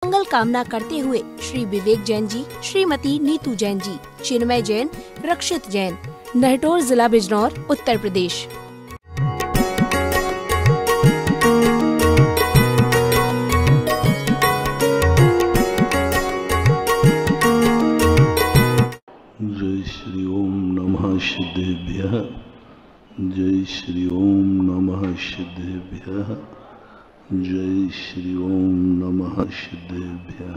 मंगल कामना करते हुए श्री विवेक जैन जी, श्रीमती नीतू जैन जी, चिन्मय जैन, रक्षित जैन, नहटोर, जिला बिजनौर, उत्तर प्रदेश। जय श्री ओम नमः सिद्धेभ्यः। जय श्री ओम नमः सिद्धेभ्यः। जय श्री ओम नमः सिद्धेभ्यः।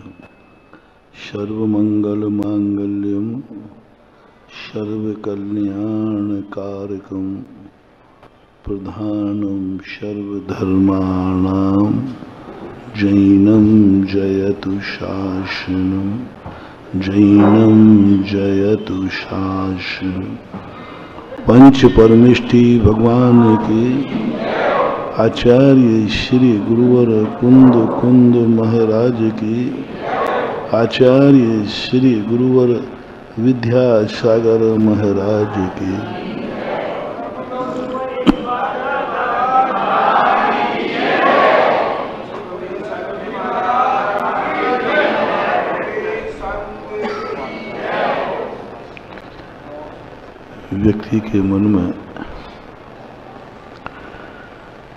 सर्वमंगल मांगल्यम सर्वकल्याणकारकम प्रधानम सर्वधर्माणां जैनम जयतु शासनम। जैनम जयतु शासनम। पंच परमेष्टि भगवान के आचार्य श्री गुरुवर कुंद कुंद महाराज की, आचार्य श्री गुरुवर विद्यासागर महाराज की। व्यक्ति के मन में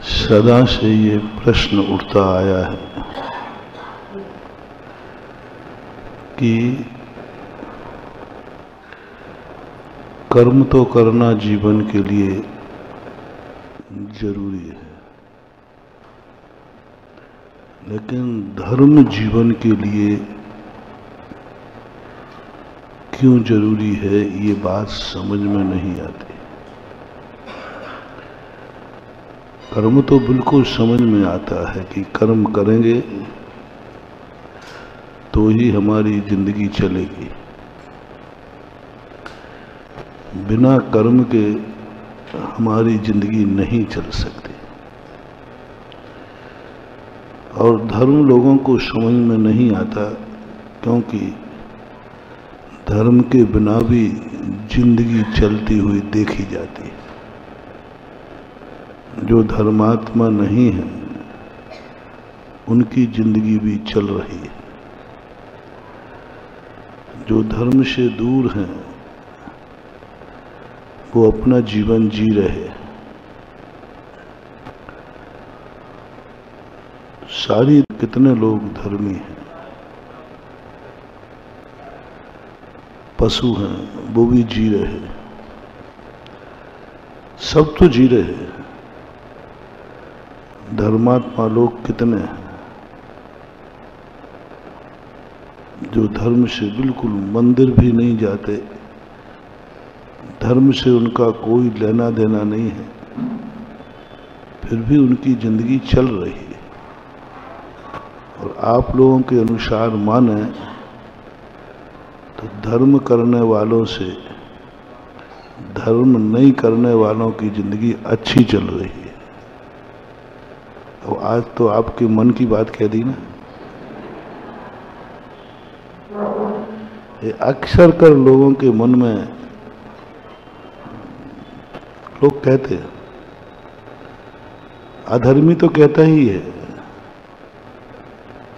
सदा से ये प्रश्न उठता आया है कि कर्म तो करना जीवन के लिए जरूरी है, लेकिन धर्म जीवन के लिए क्यों जरूरी है, ये बात समझ में नहीं आती। कर्म तो बिल्कुल समझ में आता है कि कर्म करेंगे तो ही हमारी जिंदगी चलेगी। बिना कर्म के हमारी जिंदगी नहीं चल सकती। और धर्म लोगों को समझ में नहीं आता, क्योंकि धर्म के बिना भी जिंदगी चलती हुई देखी जाती है। जो धर्मात्मा नहीं है उनकी जिंदगी भी चल रही है। जो धर्म से दूर हैं वो अपना जीवन जी रहे। सारी कितने लोग धर्मी हैं, पशु हैं वो भी जी रहे, सब तो जी रहे। धर्मात्मा लोग कितने हैं जो धर्म से बिल्कुल मंदिर भी नहीं जाते, धर्म से उनका कोई लेना देना नहीं है, फिर भी उनकी जिंदगी चल रही है। और आप लोगों के अनुसार माने तो धर्म करने वालों से धर्म नहीं करने वालों की जिंदगी अच्छी चल रही है। और आज तो आपके मन की बात कह दी ना। ये अक्सर कर लोगों के मन में लोग कहते हैं, अधर्मी तो कहता ही है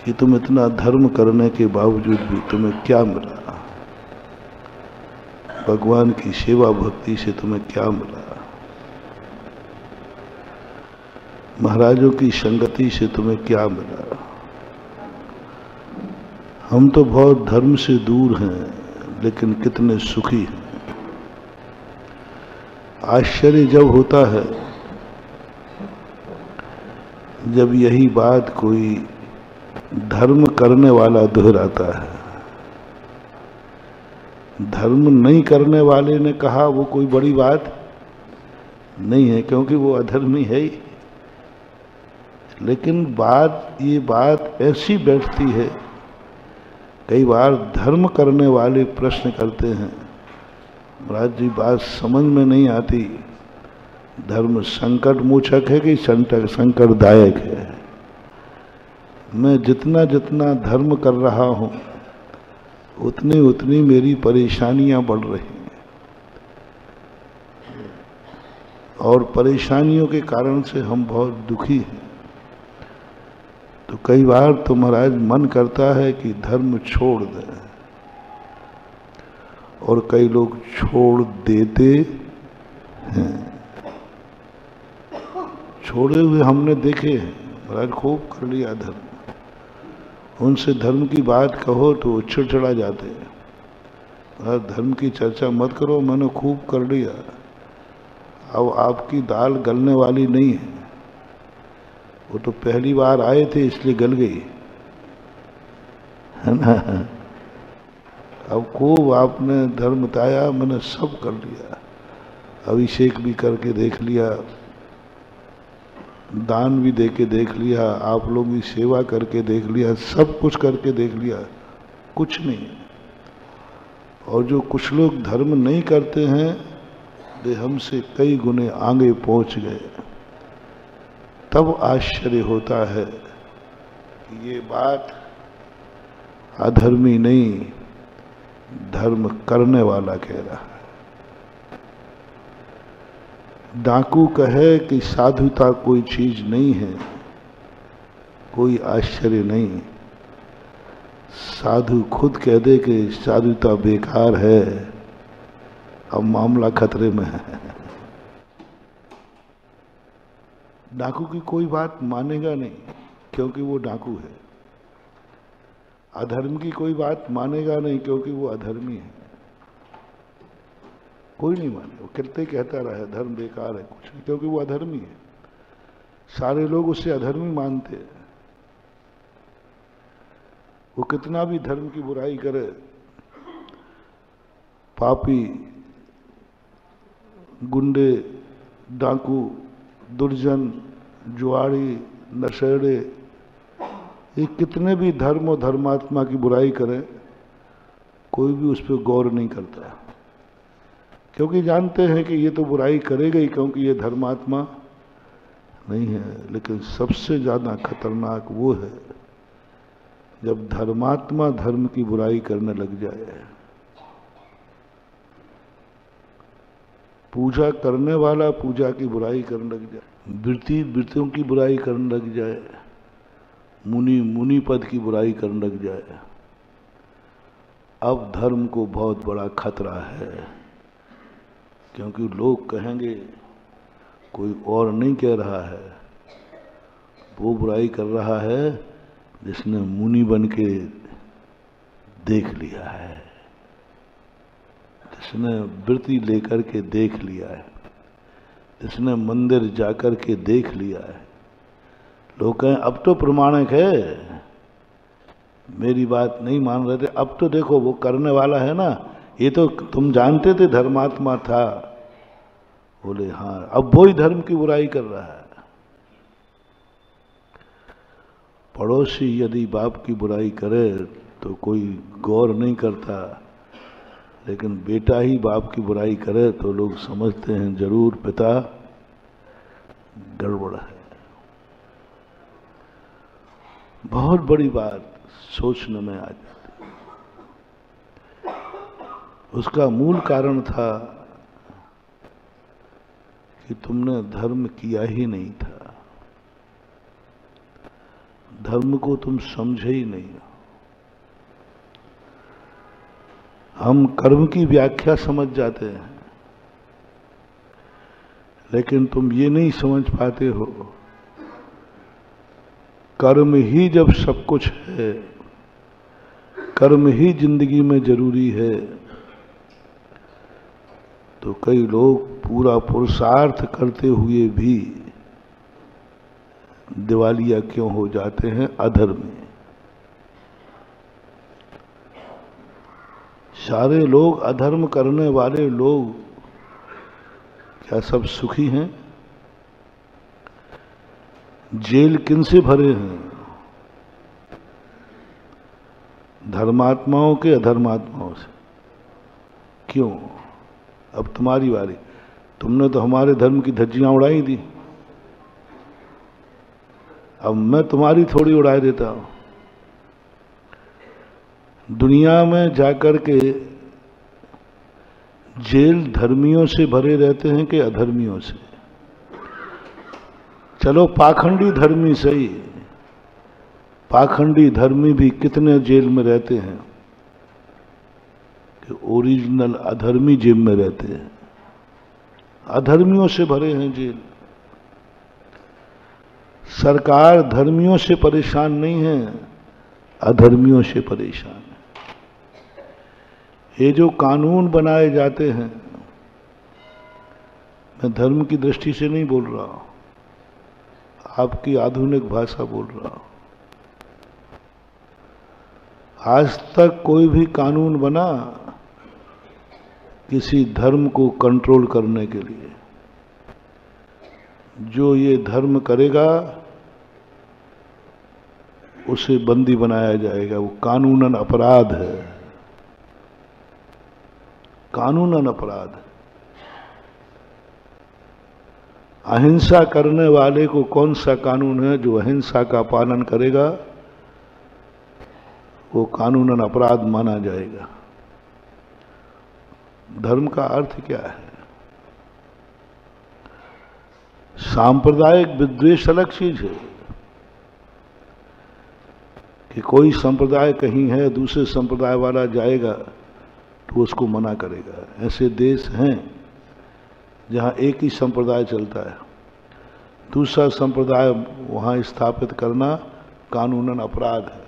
कि तुम इतना धर्म करने के बावजूद भी तुम्हें क्या मिला, भगवान की सेवा भक्ति से तुम्हें क्या मिला, महाराजों की संगति से तुम्हें क्या मिला। हम तो बहुत धर्म से दूर हैं, लेकिन कितने सुखी हैं। आश्चर्य जब होता है जब यही बात कोई धर्म करने वाला दोहराता है। धर्म नहीं करने वाले ने कहा वो कोई बड़ी बात नहीं है, क्योंकि वो अधर्मी है ही। लेकिन ये बात ऐसी बैठती है, कई बार धर्म करने वाले प्रश्न करते हैं, महाराज जी बात समझ में नहीं आती, धर्म संकट मोचक है कि संकटदायक है। मैं जितना जितना धर्म कर रहा हूं उतनी उतनी मेरी परेशानियां बढ़ रही हैं, और परेशानियों के कारण से हम बहुत दुखी हैं। तो कई बार तो महाराज मन करता है कि धर्म छोड़ दें, और कई लोग छोड़ देते हैं। छोड़े हुए हमने देखे हैं महाराज, खूब कर लिया धर्म। उनसे धर्म की बात कहो तो चिड़चिड़ा जाते हैं, महाराज धर्म की चर्चा मत करो, मैंने खूब कर लिया। अब आपकी दाल गलने वाली नहीं है, वो तो पहली बार आए थे इसलिए गल गई है ना। अब खूब आपने धर्म बताया, मैंने सब कर लिया, अभिषेक भी करके देख लिया, दान भी दे के देख लिया, आप लोग की सेवा करके देख लिया, सब कुछ करके देख लिया, कुछ नहीं। और जो कुछ लोग धर्म नहीं करते हैं वे हमसे कई गुने आगे पहुंच गए। तब आश्चर्य होता है कि ये बात अधर्मी नहीं, धर्म करने वाला कह रहा है। डाकू कहे कि साधुता कोई चीज नहीं है, कोई आश्चर्य नहीं। साधु खुद कह दे कि साधुता बेकार है, अब मामला खतरे में है। डाकू की कोई बात मानेगा नहीं क्योंकि वो डाकू है। अधर्म की कोई बात मानेगा नहीं क्योंकि वो अधर्मी है। कोई नहीं माने, वो कितने कहता रहे धर्म बेकार है, कुछ नहीं, क्योंकि वो अधर्मी है। सारे लोग उसे अधर्मी मानते हैं। वो कितना भी धर्म की बुराई करे, पापी, गुंडे, डाकू, दुर्जन, जुआड़ी, नशेड़े, ये कितने भी धर्म और धर्मात्मा की बुराई करे, कोई भी उस पर गौर नहीं करता, क्योंकि जानते हैं कि ये तो बुराई करेगा ही, क्योंकि ये धर्मात्मा नहीं है। लेकिन सबसे ज्यादा खतरनाक वो है जब धर्मात्मा धर्म की बुराई करने लग जाए, पूजा करने वाला पूजा की बुराई करने लग जाए, वृत्तियों की बुराई करने लग जाए, मुनि पद की बुराई करने लग जाए, अब धर्म को बहुत बड़ा खतरा है। क्योंकि लोग कहेंगे कोई और नहीं कह रहा है, वो बुराई कर रहा है जिसने मुनि बन के देख लिया है, जिसने वृत्ति लेकर के देख लिया है, जिसने मंदिर जाकर के देख लिया है। लोग कहें अब तो प्रमाणिक है, मेरी बात नहीं मान रहे थे, अब तो देखो वो करने वाला है ना, ये तो तुम जानते थे धर्मात्मा था। बोले हाँ, अब वो ही धर्म की बुराई कर रहा है। पड़ोसी यदि बाप की बुराई करे तो कोई गौर नहीं करता, लेकिन बेटा ही बाप की बुराई करे तो लोग समझते हैं जरूर पिता गड़बड़ है। बहुत बड़ी बात सोचने में आ जाती। उसका मूल कारण था कि तुमने धर्म किया ही नहीं था, धर्म को तुम समझे ही नहीं। हम कर्म की व्याख्या समझ जाते हैं, लेकिन तुम ये नहीं समझ पाते हो कर्म ही जब सब कुछ है, कर्म ही जिंदगी में जरूरी है, तो कई लोग पूरा पुरुषार्थ करते हुए भी दिवालिया क्यों हो जाते हैं अधर्म में। सारे लोग अधर्म करने वाले लोग क्या सब सुखी हैं? जेल किन से भरे हैं? धर्मात्माओं के अधर्मात्माओं से। क्यों? अब तुम्हारी बारी, तुमने तो हमारे धर्म की धज्जियां उड़ाई दी, अब मैं तुम्हारी थोड़ी उड़ाई देता हूं। दुनिया में जाकर के जेल धर्मियों से भरे रहते हैं कि अधर्मियों से? चलो पाखंडी धर्मी सही, पाखंडी धर्मी भी कितने जेल में रहते हैं कि ओरिजिनल अधर्मी जेल में रहते हैं। अधर्मियों से भरे हैं जेल। सरकार धर्मियों से परेशान नहीं है, अधर्मियों से परेशान है। ये जो कानून बनाए जाते हैं, मैं धर्म की दृष्टि से नहीं बोल रहा हूं, आपकी आधुनिक भाषा बोल रहा हूं। आज तक कोई भी कानून बना किसी धर्म को कंट्रोल करने के लिए, जो ये धर्म करेगा उसे बंदी बनाया जाएगा, वो कानूनन अपराध है, कानूनन अपराध है। अहिंसा करने वाले को कौन सा कानून है? जो अहिंसा का पालन करेगा वो कानूनन अपराध माना जाएगा। धर्म का अर्थ क्या है? सांप्रदायिक विद्वेष अलग चीज है कि कोई संप्रदाय कहीं है, दूसरे संप्रदाय वाला जाएगा तो उसको मना करेगा। ऐसे देश हैं जहां एक ही संप्रदाय चलता है, दूसरा संप्रदाय वहां स्थापित करना कानूनन अपराध है।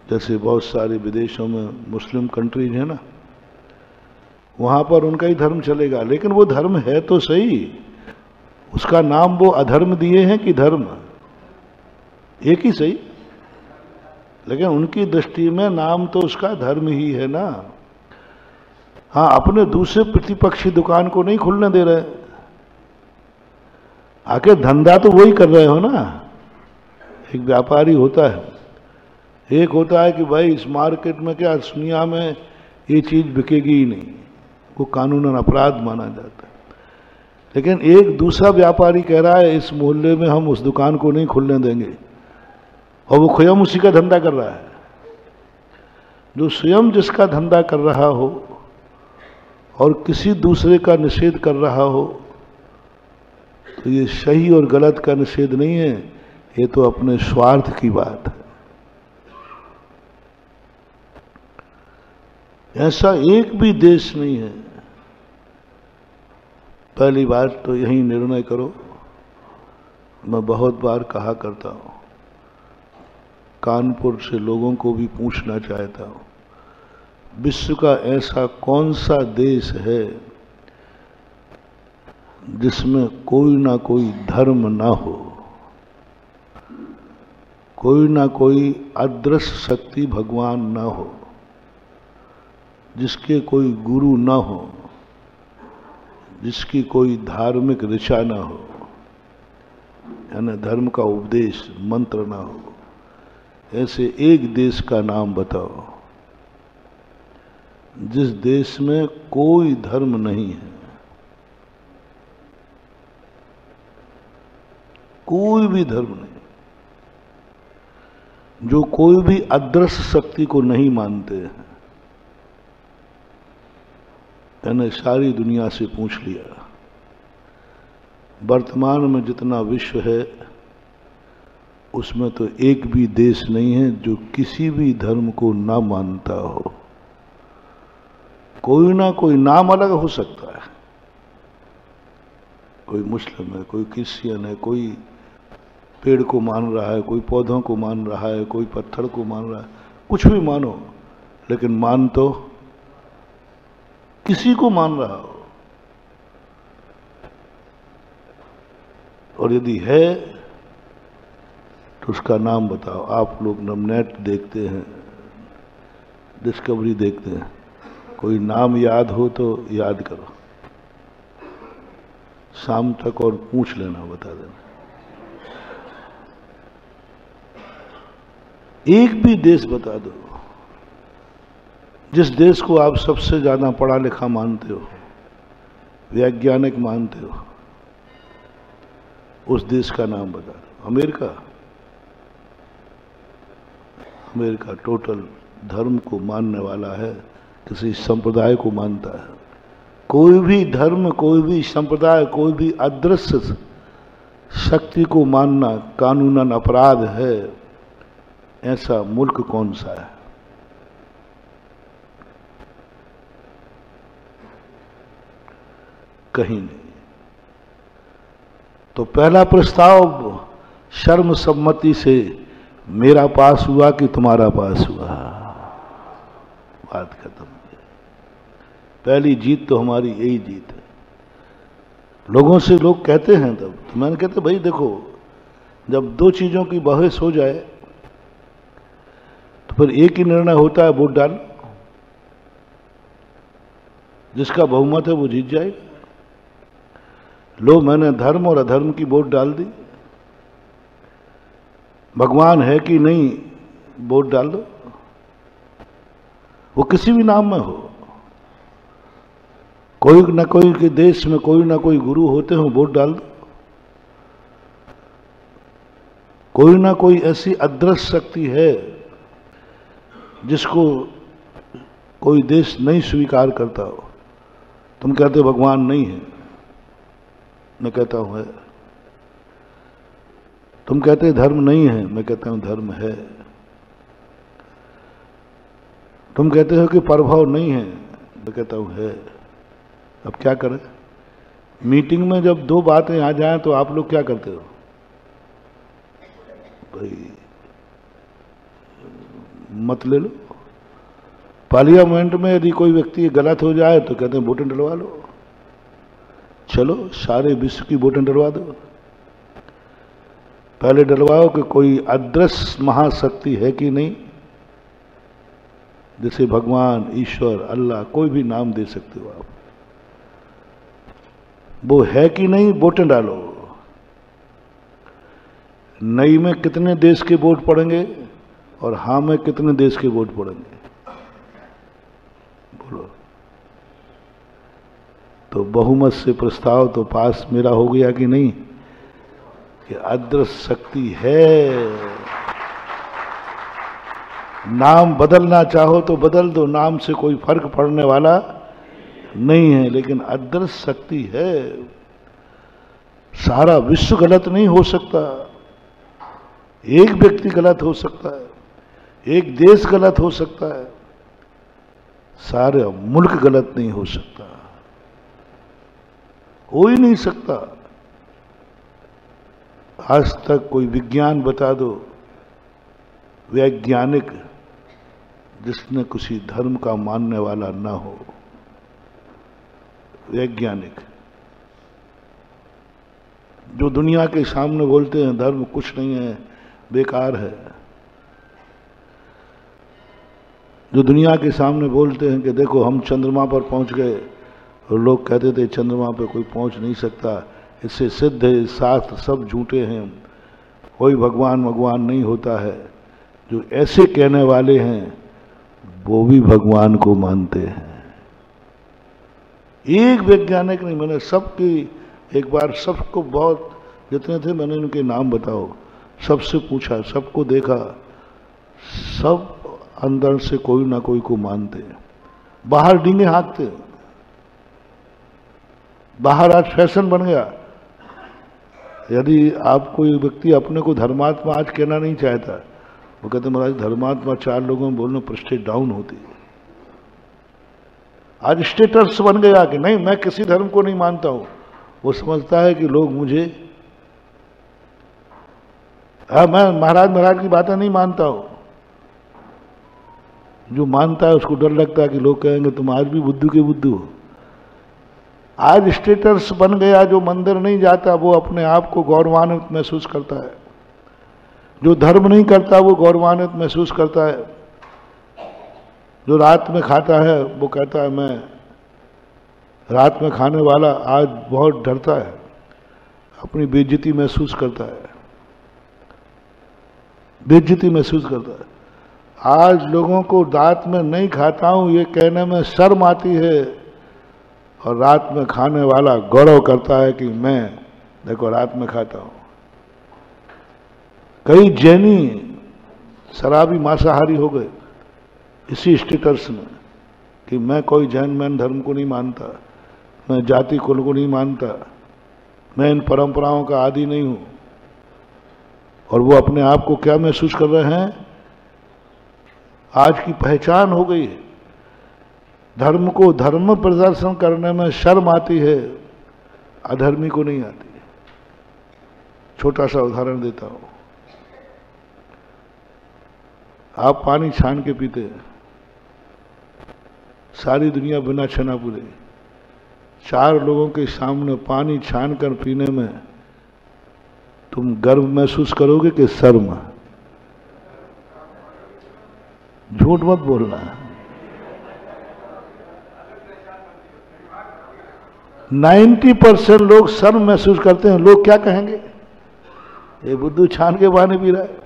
जैसे बहुत सारे विदेशों में मुस्लिम कंट्रीज है ना, वहां पर उनका ही धर्म चलेगा, लेकिन वो धर्म है तो सही, उसका नाम वो अधर्म दिए हैं कि धर्म, एक ही सही, लेकिन उनकी दृष्टि में नाम तो उसका धर्म ही है ना। हाँ, अपने दूसरे प्रतिपक्षी दुकान को नहीं खुलने दे रहे, आके धंधा तो वही कर रहे हो ना। एक व्यापारी होता है, एक होता है कि भाई इस मार्केट में क्या, दुनिया में ये चीज बिकेगी ही नहीं, वो कानूनन अपराध माना जाता है। लेकिन एक दूसरा व्यापारी कह रहा है इस मोहल्ले में हम उस दुकान को नहीं खुलने देंगे, और वो स्वयं उसी का धंधा कर रहा है। जो स्वयं जिसका धंधा कर रहा हो और किसी दूसरे का निषेध कर रहा हो, तो ये सही और गलत का निषेध नहीं है, ये तो अपने स्वार्थ की बात है। ऐसा एक भी देश नहीं है। पहली बात तो यही निर्णय करो, मैं बहुत बार कहा करता हूं, कानपुर से लोगों को भी पूछना चाहता हूं, विश्व का ऐसा कौन सा देश है जिसमें कोई ना कोई धर्म ना हो, कोई ना कोई अदृश्य शक्ति भगवान ना हो, जिसके कोई गुरु ना हो, जिसकी कोई धार्मिक ऋचा ना हो, यानी धर्म का उपदेश मंत्र ना हो। ऐसे एक देश का नाम बताओ जिस देश में कोई धर्म नहीं है, कोई भी धर्म नहीं, जो कोई भी अदृश्य शक्ति को नहीं मानते हैं। मैंने सारी दुनिया से पूछ लिया, वर्तमान में जितना विश्व है उसमें तो एक भी देश नहीं है जो किसी भी धर्म को ना मानता हो। कोई ना कोई नाम अलग हो सकता है, कोई मुस्लिम है, कोई क्रिश्चियन है, कोई पेड़ को मान रहा है, कोई पौधों को मान रहा है, कोई पत्थर को मान रहा है, कुछ भी मानो, लेकिन मान तो किसी को मान रहा हो। और यदि है तो उसका नाम बताओ। आप लोग नेट देखते हैं, डिस्कवरी देखते हैं, कोई नाम याद हो तो याद करो, शाम तक और पूछ लेना, बता देना। एक भी देश बता दो जिस देश को आप सबसे ज्यादा पढ़ा लिखा मानते हो, वैज्ञानिक मानते हो, उस देश का नाम बता दो। अमेरिका, अमेरिका टोटल धर्म को मानने वाला है, किसी संप्रदाय को मानता है। कोई भी धर्म, कोई भी संप्रदाय, कोई भी अदृश्य शक्ति को मानना कानूनन अपराध है, ऐसा मुल्क कौन सा है? कहीं नहीं। तो पहला प्रस्ताव शर्म सम्मति से मेरा पास हुआ कि तुम्हारा पास हुआ, बात खत्म। पहली जीत तो हमारी यही जीत है। लोगों से लोग कहते हैं तब तो मैंने कहते भाई देखो, जब दो चीजों की बहस हो जाए तो फिर एक ही निर्णय होता है, वोट डाल। जिसका बहुमत है वो जीत जाएगा। लो, मैंने धर्म और अधर्म की वोट डाल दी। भगवान है कि नहीं, वोट डाल दो। वो किसी भी नाम में हो, कोई ना कोई के देश में कोई ना कोई गुरु होते हो, वोट डाल दो। कोई ना कोई ऐसी अदृश्य शक्ति है जिसको कोई देश नहीं स्वीकार करता हो। तुम कहते हो भगवान नहीं है, मैं कहता हूं है। तुम कहते धर्म नहीं है, मैं कहता हूं धर्म है। तुम कहते हो कि प्रभाव नहीं है, मैं कहता हूं है। अब क्या करें? मीटिंग में जब दो बातें आ जाएं तो आप लोग क्या करते हो? भाई मत ले लो। पार्लियामेंट में यदि कोई व्यक्ति गलत हो जाए तो कहते हैं वोटें डलवा लो। चलो सारे विश्व की वोटें डलवा दो। पहले डलवाओ कि कोई अदृश्य महाशक्ति है कि नहीं, जैसे भगवान, ईश्वर, अल्लाह, कोई भी नाम दे सकते हो आप। वो है कि नहीं, वोटें डालो। नहीं में कितने देश के वोट पड़ेंगे और हां में कितने देश के वोट पड़ेंगे? बोलो। तो बहुमत से प्रस्ताव तो पास मेरा हो गया कि नहीं, कि अदृश्य शक्ति है। नाम बदलना चाहो तो बदल दो, नाम से कोई फर्क पड़ने वाला नहीं है, लेकिन अदृश्य शक्ति है। सारा विश्व गलत नहीं हो सकता, एक व्यक्ति गलत हो सकता है, एक देश गलत हो सकता है, सारे मुल्क गलत नहीं हो सकता, हो ही नहीं सकता। आज तक कोई विज्ञान बता दो, वैज्ञानिक, जिसने किसी धर्म का मानने वाला ना हो। वैज्ञानिक जो दुनिया के सामने बोलते हैं धर्म कुछ नहीं है, बेकार है। जो दुनिया के सामने बोलते हैं कि देखो हम चंद्रमा पर पहुंच गए, और लोग कहते थे चंद्रमा पर कोई पहुंच नहीं सकता, इससे सिद्ध है, शास्त्र सब झूठे हैं, कोई भगवान नहीं होता है। जो ऐसे कहने वाले हैं वो भी भगवान को मानते हैं। एक वैज्ञानिक नहीं, मैंने सबकी एक बार सबको, बहुत जितने थे मैंने उनके नाम बताओ, सबसे पूछा, सबको देखा, सब अंदर से कोई ना कोई को मानते हैं। बाहर डींगे हाँकते, बाहर आज फैशन बन गया। यदि आप कोई व्यक्ति अपने को धर्मात्मा आज कहना नहीं चाहता, वो कहते महाराज धर्मात्मा चार लोगों में बोलने प्रेस्टीज डाउन होती है। आज स्टेटस बन गया कि नहीं मैं किसी धर्म को नहीं मानता हूं। वो समझता है कि लोग मुझे, मैं महाराज की बातें नहीं मानता हूं। जो मानता है उसको डर लगता है कि लोग कहेंगे तुम आज भी बुद्धू के बुद्धू हो। आज स्टेटस बन गया, जो मंदिर नहीं जाता वो अपने आप को गौरवान्वित महसूस करता है, जो धर्म नहीं करता वो गौरवान्वित महसूस करता है, जो रात में खाता है वो कहता है मैं, रात में खाने वाला आज बहुत डरता है, अपनी बेइज्जती महसूस करता है, बेइज्जती महसूस करता है। आज लोगों को रात में नहीं खाता हूं ये कहने में शर्म आती है, और रात में खाने वाला गौरव करता है कि मैं देखो रात में खाता हूं। कई जैनी शराबी मांसाहारी हो गए इसी स्टेटस में कि मैं कोई जैन मैन धर्म को नहीं मानता, मैं जाति कुल को नहीं मानता, मैं इन परंपराओं का आदी नहीं हूं। और वो अपने आप को क्या महसूस कर रहे हैं? आज की पहचान हो गई है। धर्म को धर्म प्रदर्शन करने में शर्म आती है, अधर्मी को नहीं आती है। छोटा सा उदाहरण देता हूं। आप पानी छान के पीते हैं, सारी दुनिया बिना छना पूरे 4 लोगों के सामने पानी छान कर पीने में तुम गर्व महसूस करोगे कि शर्म? झूठ मत बोलना। 90% लोग शर्म महसूस करते हैं। लोग क्या कहेंगे? ये बुद्धू छान के पानी पी रहा है।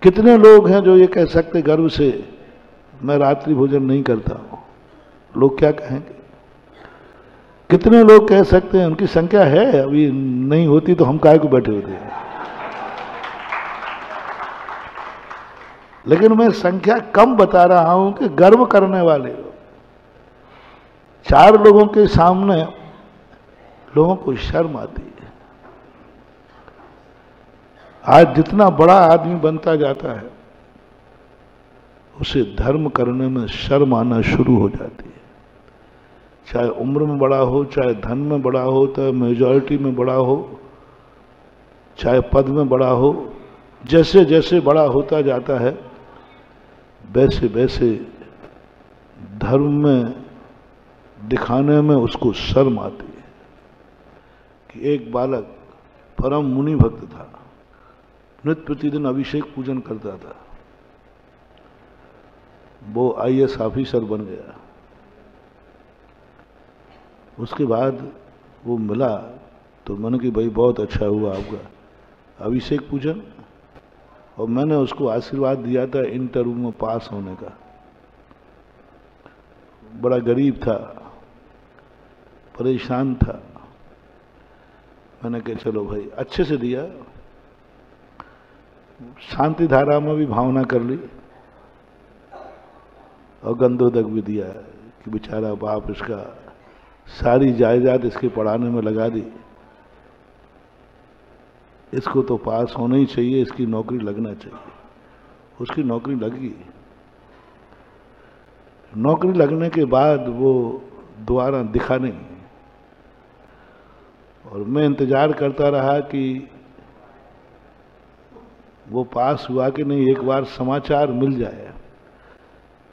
कितने लोग हैं जो ये कह सकते गर्व से, मैं रात्रि भोजन नहीं करता हूं? लोग क्या कहेंगे? कितने लोग कह सकते हैं? उनकी संख्या है, अभी नहीं होती तो हम काहे को बैठे होते हैं। लेकिन मैं संख्या कम बता रहा हूं कि गर्व करने वाले 4 लोगों के सामने लोगों को शर्म आती है। आज जितना बड़ा आदमी बनता जाता है उसे धर्म करने में शर्म आना शुरू हो जाती है। चाहे उम्र में बड़ा हो, चाहे धन में बड़ा हो, चाहे मेजॉरिटी में बड़ा हो, चाहे पद में बड़ा हो, जैसे जैसे बड़ा होता जाता है वैसे वैसे धर्म में दिखाने में उसको शर्म आती है। कि एक बालक परम मुनि भक्त था, नित्य प्रतिदिन अभिषेक पूजन करता था। वो IAS ऑफिसर बन गया। उसके बाद वो मिला तो मैंने कि भाई बहुत अच्छा हुआ आपका अभिषेक पूजन, और मैंने उसको आशीर्वाद दिया था इंटरव्यू में पास होने का। बड़ा गरीब था, परेशान था। मैंने कहा चलो भाई, अच्छे से दिया, शांति धारा में भी भावना कर ली और गंधोदक भी दिया कि बेचारा बाप इसका सारी जायदाद इसके पढ़ाने में लगा दी, इसको तो पास होना ही चाहिए, इसकी नौकरी लगना चाहिए। उसकी नौकरी लगी। नौकरी लगने के बाद वो दोबारा दिखा नहीं, और मैं इंतजार करता रहा कि वो पास हुआ कि नहीं, एक बार समाचार मिल जाए।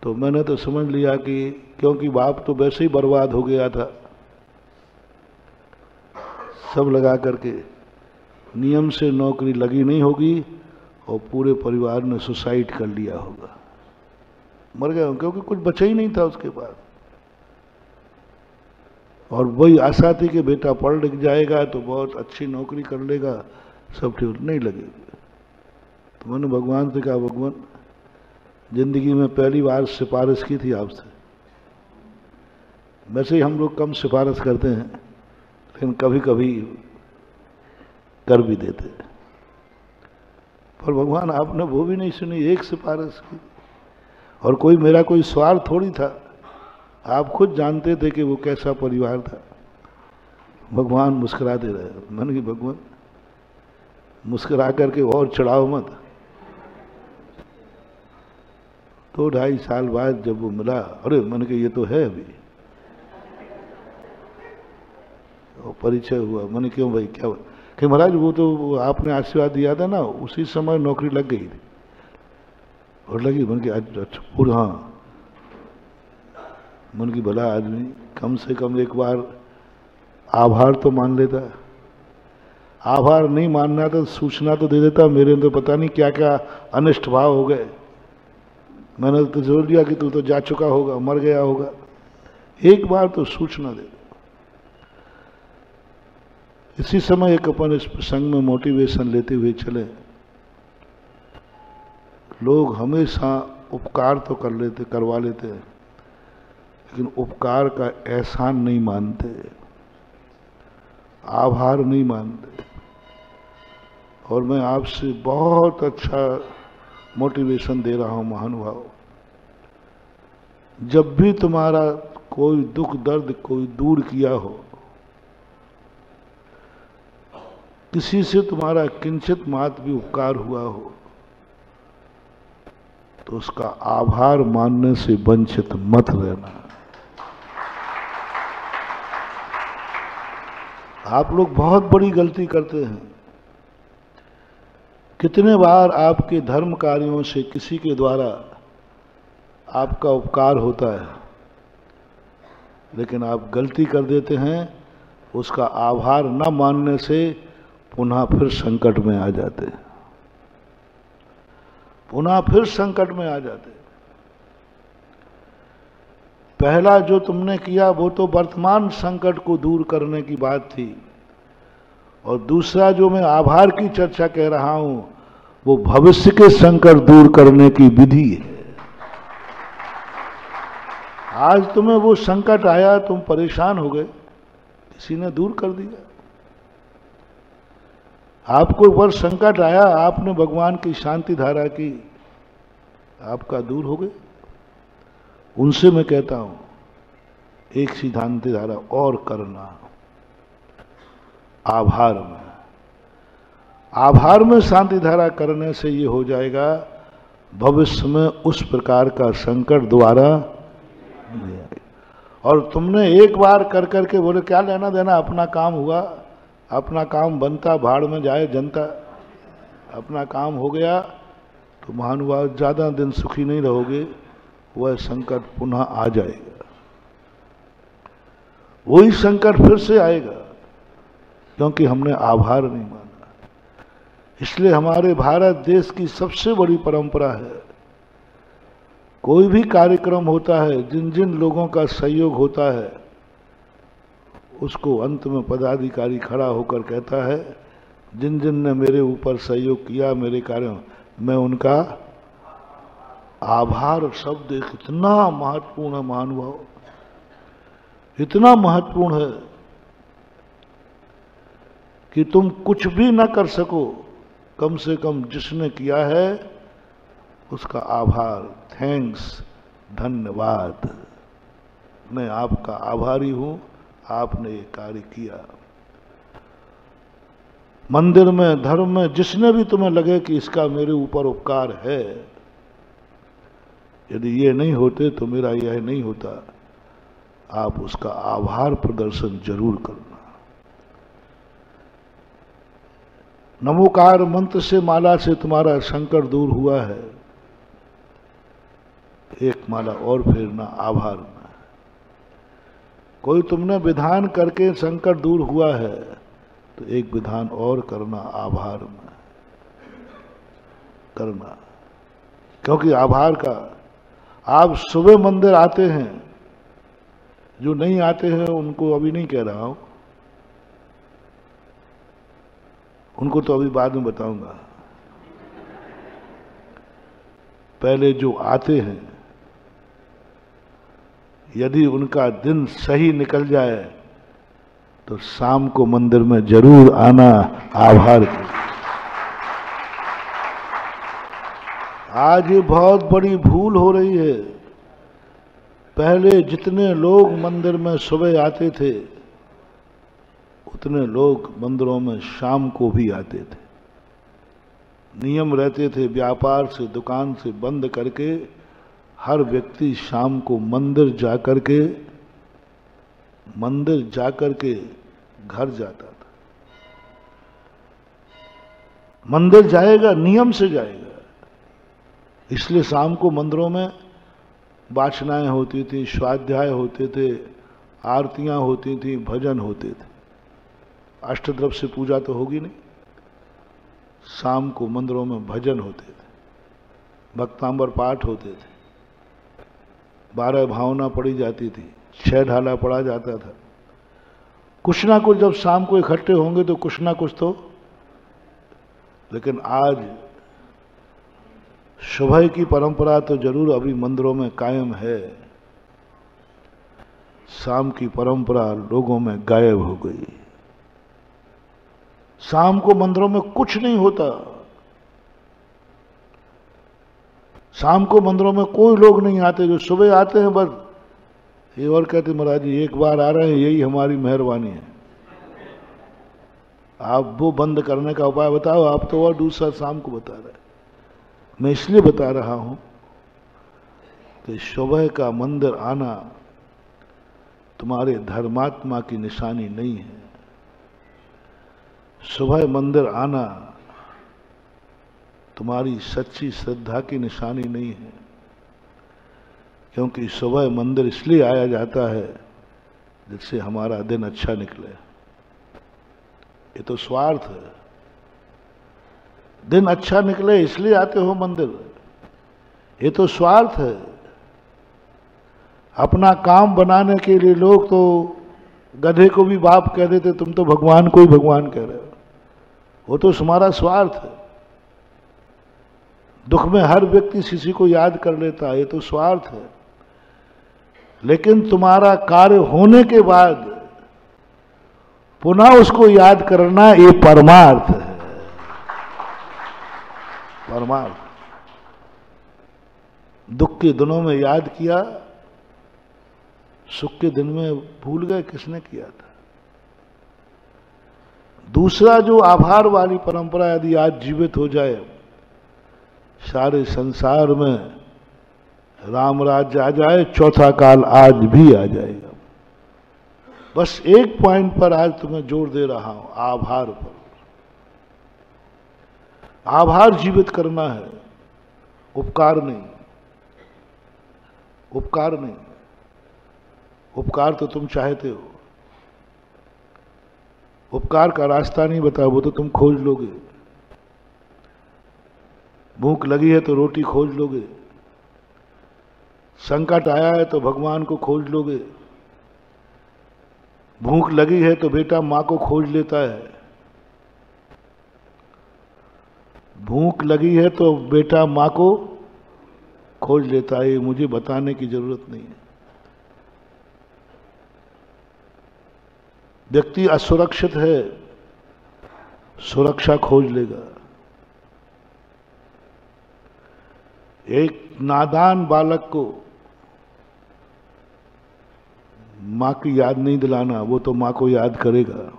तो मैंने तो समझ लिया कि क्योंकि बाप तो वैसे ही बर्बाद हो गया था, सब लगा करके नियम से नौकरी लगी नहीं होगी और पूरे परिवार ने सुसाइड कर लिया होगा, मर गया, क्योंकि कुछ बचा ही नहीं था उसके पास। और वही आशा थी कि बेटा पढ़ लिख जाएगा तो बहुत अच्छी नौकरी कर लेगा, सब ठीक, नहीं लगेगी। तो मैंने भगवान से कहा, भगवान जिंदगी में पहली बार सिफारिश की थी आपसे। वैसे ही हम लोग कम सिफारिश करते हैं, लेकिन कभी कभी कर भी देते हैं। पर भगवान आपने वो भी नहीं सुनी, एक सिफारिश की। और कोई मेरा कोई स्वार्थ थोड़ी था, आप खुद जानते थे कि वो कैसा परिवार था। भगवान मुस्कुराते रहे। मैंने कहा भगवान मुस्कुरा करके और चढ़ाओ मत। तो 2.5 साल बाद जब वो मिला, अरे मैंने कहा ये तो है अभी, और परिचय हुआ। मैंने क्यों भाई क्या कि महाराज वो तो आपने आशीर्वाद दिया था ना, उसी समय नौकरी लग गई थी। और लगी, मन की अच्छा पूरा, हाँ मन की भला आदमी कम से कम एक बार आभार तो मान लेता। आभार नहीं मानना तो सूचना तो दे देता, मेरे अंदर पता नहीं क्या क्या अनिष्ट भाव हो गए। मैंने तो जोर दिया कि तू तो जा चुका होगा, मर गया होगा, एक बार तो सूचना दे। इसी समय एक अपन इस प्रसंग में मोटिवेशन लेते हुए चले। लोग हमेशा उपकार तो करवा लेते हैं, लेकिन उपकार का एहसान नहीं मानते, आभार नहीं मानते। और मैं आपसे बहुत अच्छा मोटिवेशन दे रहा हूं महानुभाव, जब भी तुम्हारा कोई दुख दर्द कोई दूर किया हो, किसी से तुम्हारा किंचित मात्र भी उपकार हुआ हो तो उसका आभार मानने से वंचित मत रहना। आप लोग बहुत बड़ी गलती करते हैं। कितने बार आपके धर्म कार्यों से किसी के द्वारा आपका उपकार होता है, लेकिन आप गलती कर देते हैं, उसका आभार न मानने से पुनः फिर संकट में आ जाते हैं, पुनः फिर संकट में आ जाते हैं। पहला जो तुमने किया वो तो वर्तमान संकट को दूर करने की बात थी, और दूसरा जो मैं आभार की चर्चा कह रहा हूं वो भविष्य के संकट दूर करने की विधि है। आज तुम्हें वो संकट आया, तुम परेशान हो गए, किसी ने दूर कर दिया। आपको एक बार संकट आया, आपने भगवान की शांति धारा की, आपका दूर हो गए। उनसे मैं कहता हूं एक शांति धारा और करना, आभार में शांति धारा करने से ये हो जाएगा, भविष्य में उस प्रकार का संकट दोबारा नहीं आएगा। और तुमने एक बार कर करके बोले क्या लेना देना, अपना काम हुआ, अपना काम बनता, भाड़ में जाए जनता, अपना काम हो गया तो महानुभाव ज्यादा दिन सुखी नहीं रहोगे, वह संकट पुनः आ जाएगा, वही संकट फिर से आएगा, क्योंकि हमने आभार नहीं माना। इसलिए हमारे भारत देश की सबसे बड़ी परंपरा है, कोई भी कार्यक्रम होता है, जिन जिन लोगों का सहयोग होता है उसको अंत में पदाधिकारी खड़ा होकर कहता है, जिन जिन ने मेरे ऊपर सहयोग किया, मेरे कार्यों, मैं उनका आभार शब्द इतना महत्वपूर्ण है महानुभाव, इतना महत्वपूर्ण है कि तुम कुछ भी न कर सको, कम से कम जिसने किया है उसका आभार, थैंक्स, धन्यवाद, मैं आपका आभारी हूं, आपने ये कार्य किया। मंदिर में, धर्म में जिसने भी तुम्हें लगे कि इसका मेरे ऊपर उपकार है, यदि ये नहीं होते तो मेरा यह नहीं होता, आप उसका आभार प्रदर्शन जरूर करना। नमोकार मंत्र से, माला से तुम्हारा संकट दूर हुआ है, एक माला और फेरना आभार में। कोई तुमने विधान करके संकट दूर हुआ है तो एक विधान और करना आभार में करना, क्योंकि आभार का, आप सुबह मंदिर आते हैं, जो नहीं आते हैं उनको अभी नहीं कह रहा हूं, उनको तो अभी बाद में बताऊंगा। पहले जो आते हैं, यदि उनका दिन सही निकल जाए तो शाम को मंदिर में जरूर आना, आभार की। आज ये बहुत बड़ी भूल हो रही है। पहले जितने लोग मंदिर में सुबह आते थे उतने लोग मंदिरों में शाम को भी आते थे। नियम रहते थे, व्यापार से, दुकान से बंद करके हर व्यक्ति शाम को मंदिर जाकर के घर जाता था। मंदिर जाएगा, नियम से जाएगा। इसलिए शाम को मंदिरों में वाचनाएं होती थी, स्वाध्याय होते थे, आरतियां होती थी, भजन होते थे। अष्टद्रव्य से पूजा तो होगी नहीं, शाम को मंदिरों में भजन होते थे, भक्तांबर पाठ होते थे, 12 भावना पढ़ी जाती थी, 6 ढाला पढ़ा जाता था। कुछ ना कुछ जब शाम को इकट्ठे होंगे तो कुछ ना कुछ तो। लेकिन आज सुबह की परंपरा तो जरूर अभी मंदिरों में कायम है, शाम की परंपरा लोगों में गायब हो गई। शाम को मंदिरों में कुछ नहीं होता, शाम को मंदिरों में कोई लोग नहीं आते, जो सुबह आते हैं बस ये और कहते महाराज जी एक बार आ रहे हैं, यही हमारी मेहरबानी है। आप वो बंद करने का उपाय बताओ। आप तो और दूसरा शाम को बता रहे। मैं इसलिए बता रहा हूं कि सुबह का मंदिर आना तुम्हारे धर्मात्मा की निशानी नहीं है। सुबह मंदिर आना तुम्हारी सच्ची श्रद्धा की निशानी नहीं है, क्योंकि सुबह मंदिर इसलिए आया जाता है जिससे हमारा दिन अच्छा निकले। ये तो स्वार्थ है। दिन अच्छा निकले इसलिए आते हो मंदिर, ये तो स्वार्थ है। अपना काम बनाने के लिए लोग तो गधे को भी बाप कह देते, तुम तो भगवान को ही भगवान कह रहे हो। वो तो तुम्हारा स्वार्थ है। दुख में हर व्यक्ति किसी को याद कर लेता है, ये तो स्वार्थ है। लेकिन तुम्हारा कार्य होने के बाद पुनः उसको याद करना, ये परमार्थ है। परमार्थ। दुख के दिनों में याद किया, सुख के दिन में भूल गए किसने किया था। दूसरा, जो आभार वाली परंपरा यदि आज जीवित हो जाए, सारे संसार में राम राज्य आ जाए, चौथा काल आज भी आ जाएगा। बस एक पॉइंट पर आज तुम्हें जोर दे रहा हूं, आभार पर। आभार जीवित करना है, उपकार नहीं। उपकार नहीं। उपकार तो तुम चाहते हो। उपकार का रास्ता नहीं बताओ, वो तो तुम खोज लोगे। भूख लगी है तो रोटी खोज लोगे। संकट आया है तो भगवान को खोज लोगे। भूख लगी है तो बेटा मां को खोज लेता है। भूख लगी है तो बेटा मां को खोज लेता है। मुझे बताने की जरूरत नहीं है। व्यक्ति असुरक्षित है, सुरक्षा खोज लेगा। एक नादान बालक को मां की याद नहीं दिलाना, वो तो मां को याद करेगा।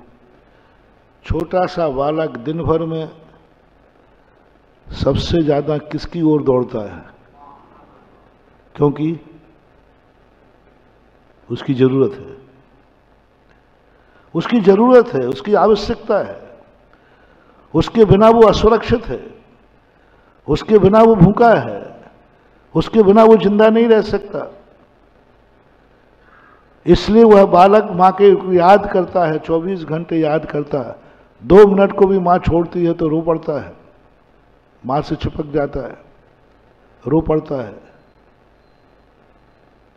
छोटा सा बालक दिन भर में सबसे ज्यादा किसकी ओर दौड़ता है? क्योंकि उसकी जरूरत है। उसकी जरूरत है, उसकी आवश्यकता है। उसके बिना वो असुरक्षित है। उसके बिना वो भूखा है। उसके बिना वो जिंदा नहीं रह सकता। इसलिए वह बालक मां के याद करता है, 24 घंटे याद करता है। 2 मिनट को भी मां छोड़ती है तो रो पड़ता है, मां से चिपक जाता है, रो पड़ता है।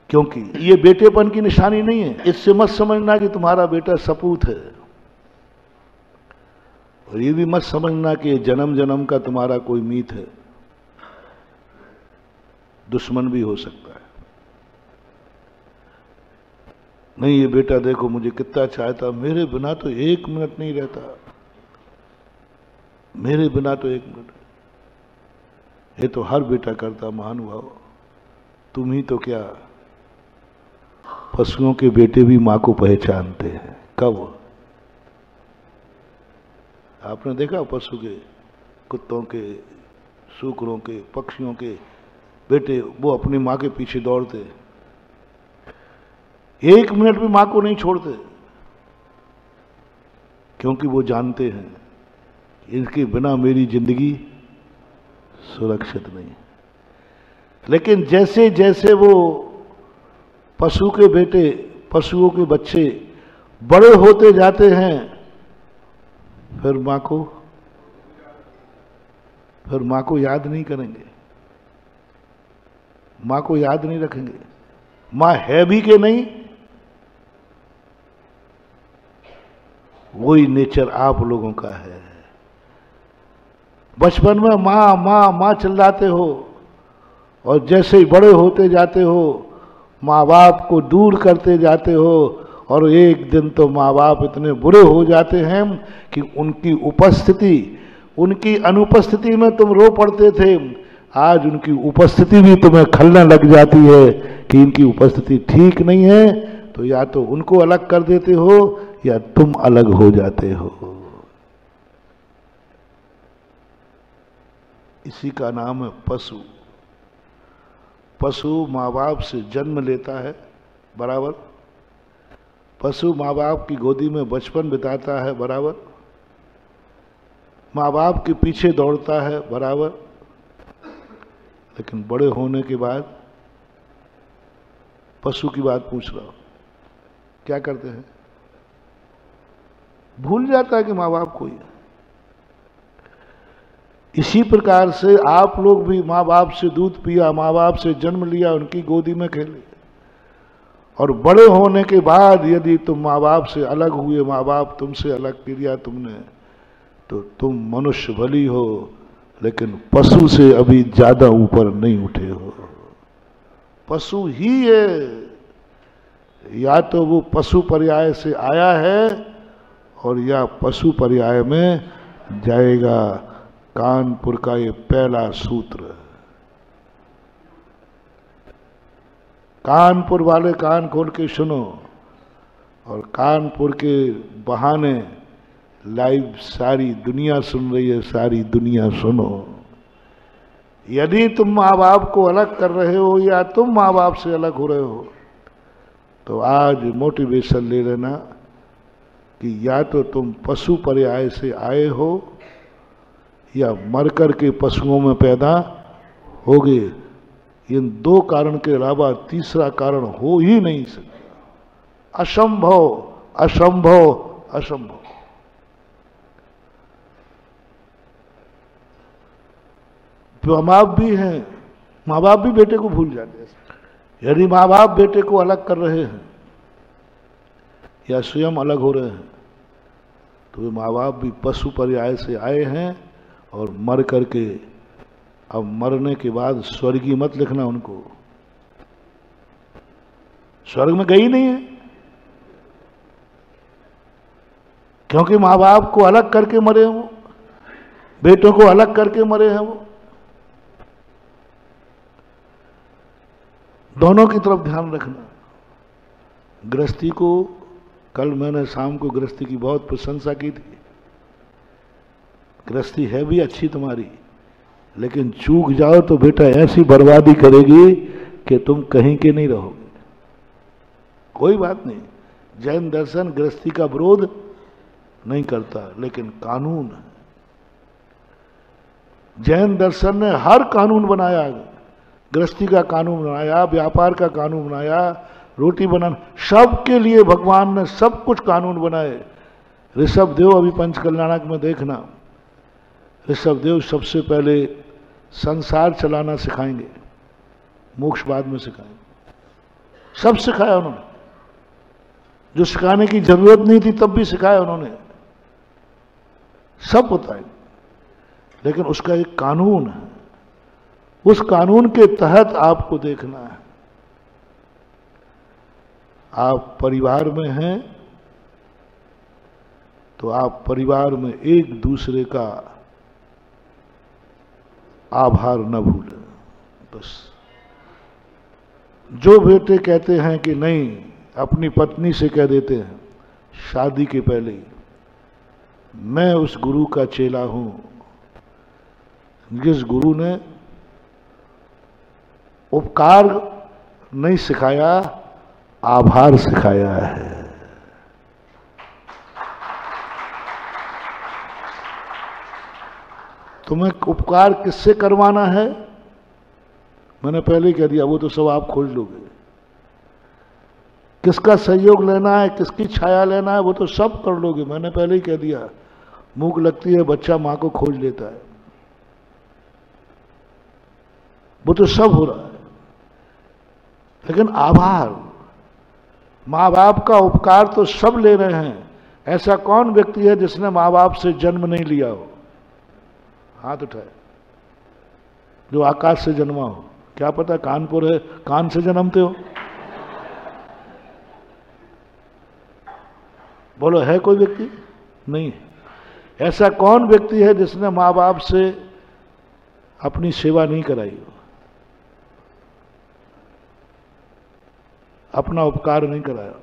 क्योंकि ये बेटेपन की निशानी नहीं है। इससे मत समझना कि तुम्हारा बेटा सपूत है, और ये भी मत समझना कि जन्म जन्म का तुम्हारा कोई मीत है। दुश्मन भी हो सकता है। नहीं, ये बेटा देखो मुझे कितना चाहता, मेरे बिना तो 1 मिनट नहीं रहता, मेरे बिना तो 1 मिनट। ये तो हर बेटा करता महानुभाव। तुम ही तो क्या, पशुओं के बेटे भी मां को पहचानते हैं। कब? आपने देखा पशु के, कुत्तों के, सूकरों के, पक्षियों के बेटे वो अपनी मां के पीछे दौड़ते, 1 मिनट भी मां को नहीं छोड़ते, क्योंकि वो जानते हैं इनके बिना मेरी जिंदगी सुरक्षित नहीं। लेकिन जैसे जैसे वो पशु के बेटे, पशुओं के बच्चे बड़े होते जाते हैं, फिर मां को याद नहीं करेंगे, मां को याद नहीं रखेंगे। मां है भी कि नहीं, वही नेचर आप लोगों का है। बचपन में मां मां मां चिल्लाते हो, और जैसे ही बड़े होते जाते हो माँ बाप को दूर करते जाते हो, और एक दिन तो माँ बाप इतने बुरे हो जाते हैं कि उनकी उपस्थिति, उनकी अनुपस्थिति में तुम रो पड़ते थे, आज उनकी उपस्थिति भी तुम्हें खलने लग जाती है कि इनकी उपस्थिति ठीक नहीं है, तो या तो उनको अलग कर देते हो या तुम अलग हो जाते हो। इसी का नाम है पशु। पशु माँ बाप से जन्म लेता है बराबर, पशु माँ बाप की गोदी में बचपन बिताता है बराबर, माँ बाप के पीछे दौड़ता है बराबर, लेकिन बड़े होने के बाद पशु की बात पूछ रहा हूं, क्या करते हैं? भूल जाता है कि माँ बाप कोई है। इसी प्रकार से आप लोग भी माँ बाप से दूध पिया, माँ बाप से जन्म लिया, उनकी गोदी में खेले, और बड़े होने के बाद यदि तुम माँ बाप से अलग हुए, माँ बाप तुमसे अलग किया तुमने, तो तुम मनुष्य भली हो, लेकिन पशु से अभी ज्यादा ऊपर नहीं उठे हो। पशु ही है, या तो वो पशु पर्याय से आया है और या पशु पर्याय में जाएगा। कानपुर का ये पहला सूत्र। कानपुर वाले कान खोल के सुनो, और कानपुर के बहाने लाइव सारी दुनिया सुन रही है, सारी दुनिया सुनो। यदि तुम माँ बाप को अलग कर रहे हो या तुम माँ बाप से अलग हो रहे हो, तो आज मोटिवेशन ले लेना कि या तो तुम पशु पर्याय से आए हो या मरकर के पशुओं में पैदा होगे। इन दो कारण के अलावा तीसरा कारण हो ही नहीं सकता। असंभव, असंभव, असंभव। तो माँ बाप भी हैं, माँ बाप भी बेटे को भूल जाते हैं। यदि माँ बाप बेटे को अलग कर रहे हैं या स्वयं अलग हो रहे हैं, तो वे माँ बाप भी पशु पर्याय से आए हैं और मर करके, अब मरने के बाद स्वर्गीय मत लिखना उनको, स्वर्ग में गई नहीं है, क्योंकि माँ बाप को अलग करके मरे हैं वो, बेटों को अलग करके मरे हैं वो। दोनों की तरफ ध्यान रखना। गृहस्थी को, कल मैंने शाम को गृहस्थी की बहुत प्रशंसा की थी। गृहस्थी है भी अच्छी तुम्हारी, लेकिन चूक जाओ तो बेटा ऐसी बर्बादी करेगी कि तुम कहीं के नहीं रहोगे। कोई बात नहीं, जैन दर्शन गृहस्थी का विरोध नहीं करता, लेकिन कानून, जैन दर्शन ने हर कानून बनाया, गृहस्थी का कानून बनाया, व्यापार का कानून बनाया, रोटी बनाना, सबके लिए भगवान ने सब कुछ कानून बनाए। ऋषभ देव अभी पंचकल्याणक में देखना, ऋषभ देव सबसे पहले संसार चलाना सिखाएंगे, मोक्ष बाद में सिखाएंगे। सब सिखाया उन्होंने, जो सिखाने की जरूरत नहीं थी तब भी सिखाया उन्होंने, सब बताए। लेकिन उसका एक कानून है, उस कानून के तहत आपको देखना है। आप परिवार में हैं तो आप परिवार में एक दूसरे का आभार न भूलें। बस जो बेटे कहते हैं कि नहीं, अपनी पत्नी से कह देते हैं शादी के पहले ही, मैं उस गुरु का चेला हूं जिस गुरु ने उपकार नहीं सिखाया, आभार सिखाया है। तुम्हें उपकार किससे करवाना है, मैंने पहले ही कह दिया, वो तो सब आप खोज लोगे। किसका सहयोग लेना है, किसकी छाया लेना है, वो तो सब कर लोगे, मैंने पहले ही कह दिया। भूख लगती है, बच्चा मां को खोज लेता है, वो तो सब हो रहा है। लेकिन आभार, माँ बाप का उपकार तो सब ले रहे हैं। ऐसा कौन व्यक्ति है जिसने माँ बाप से जन्म नहीं लिया हो? हाथ उठाए। जो आकाश से जन्मा हो, क्या पता कानपुर है, कान से जन्मते हो। बोलो, है कोई व्यक्ति? नहीं। ऐसा कौन व्यक्ति है जिसने माँ बाप से अपनी सेवा नहीं कराई हो, अपना उपकार नहीं कराया?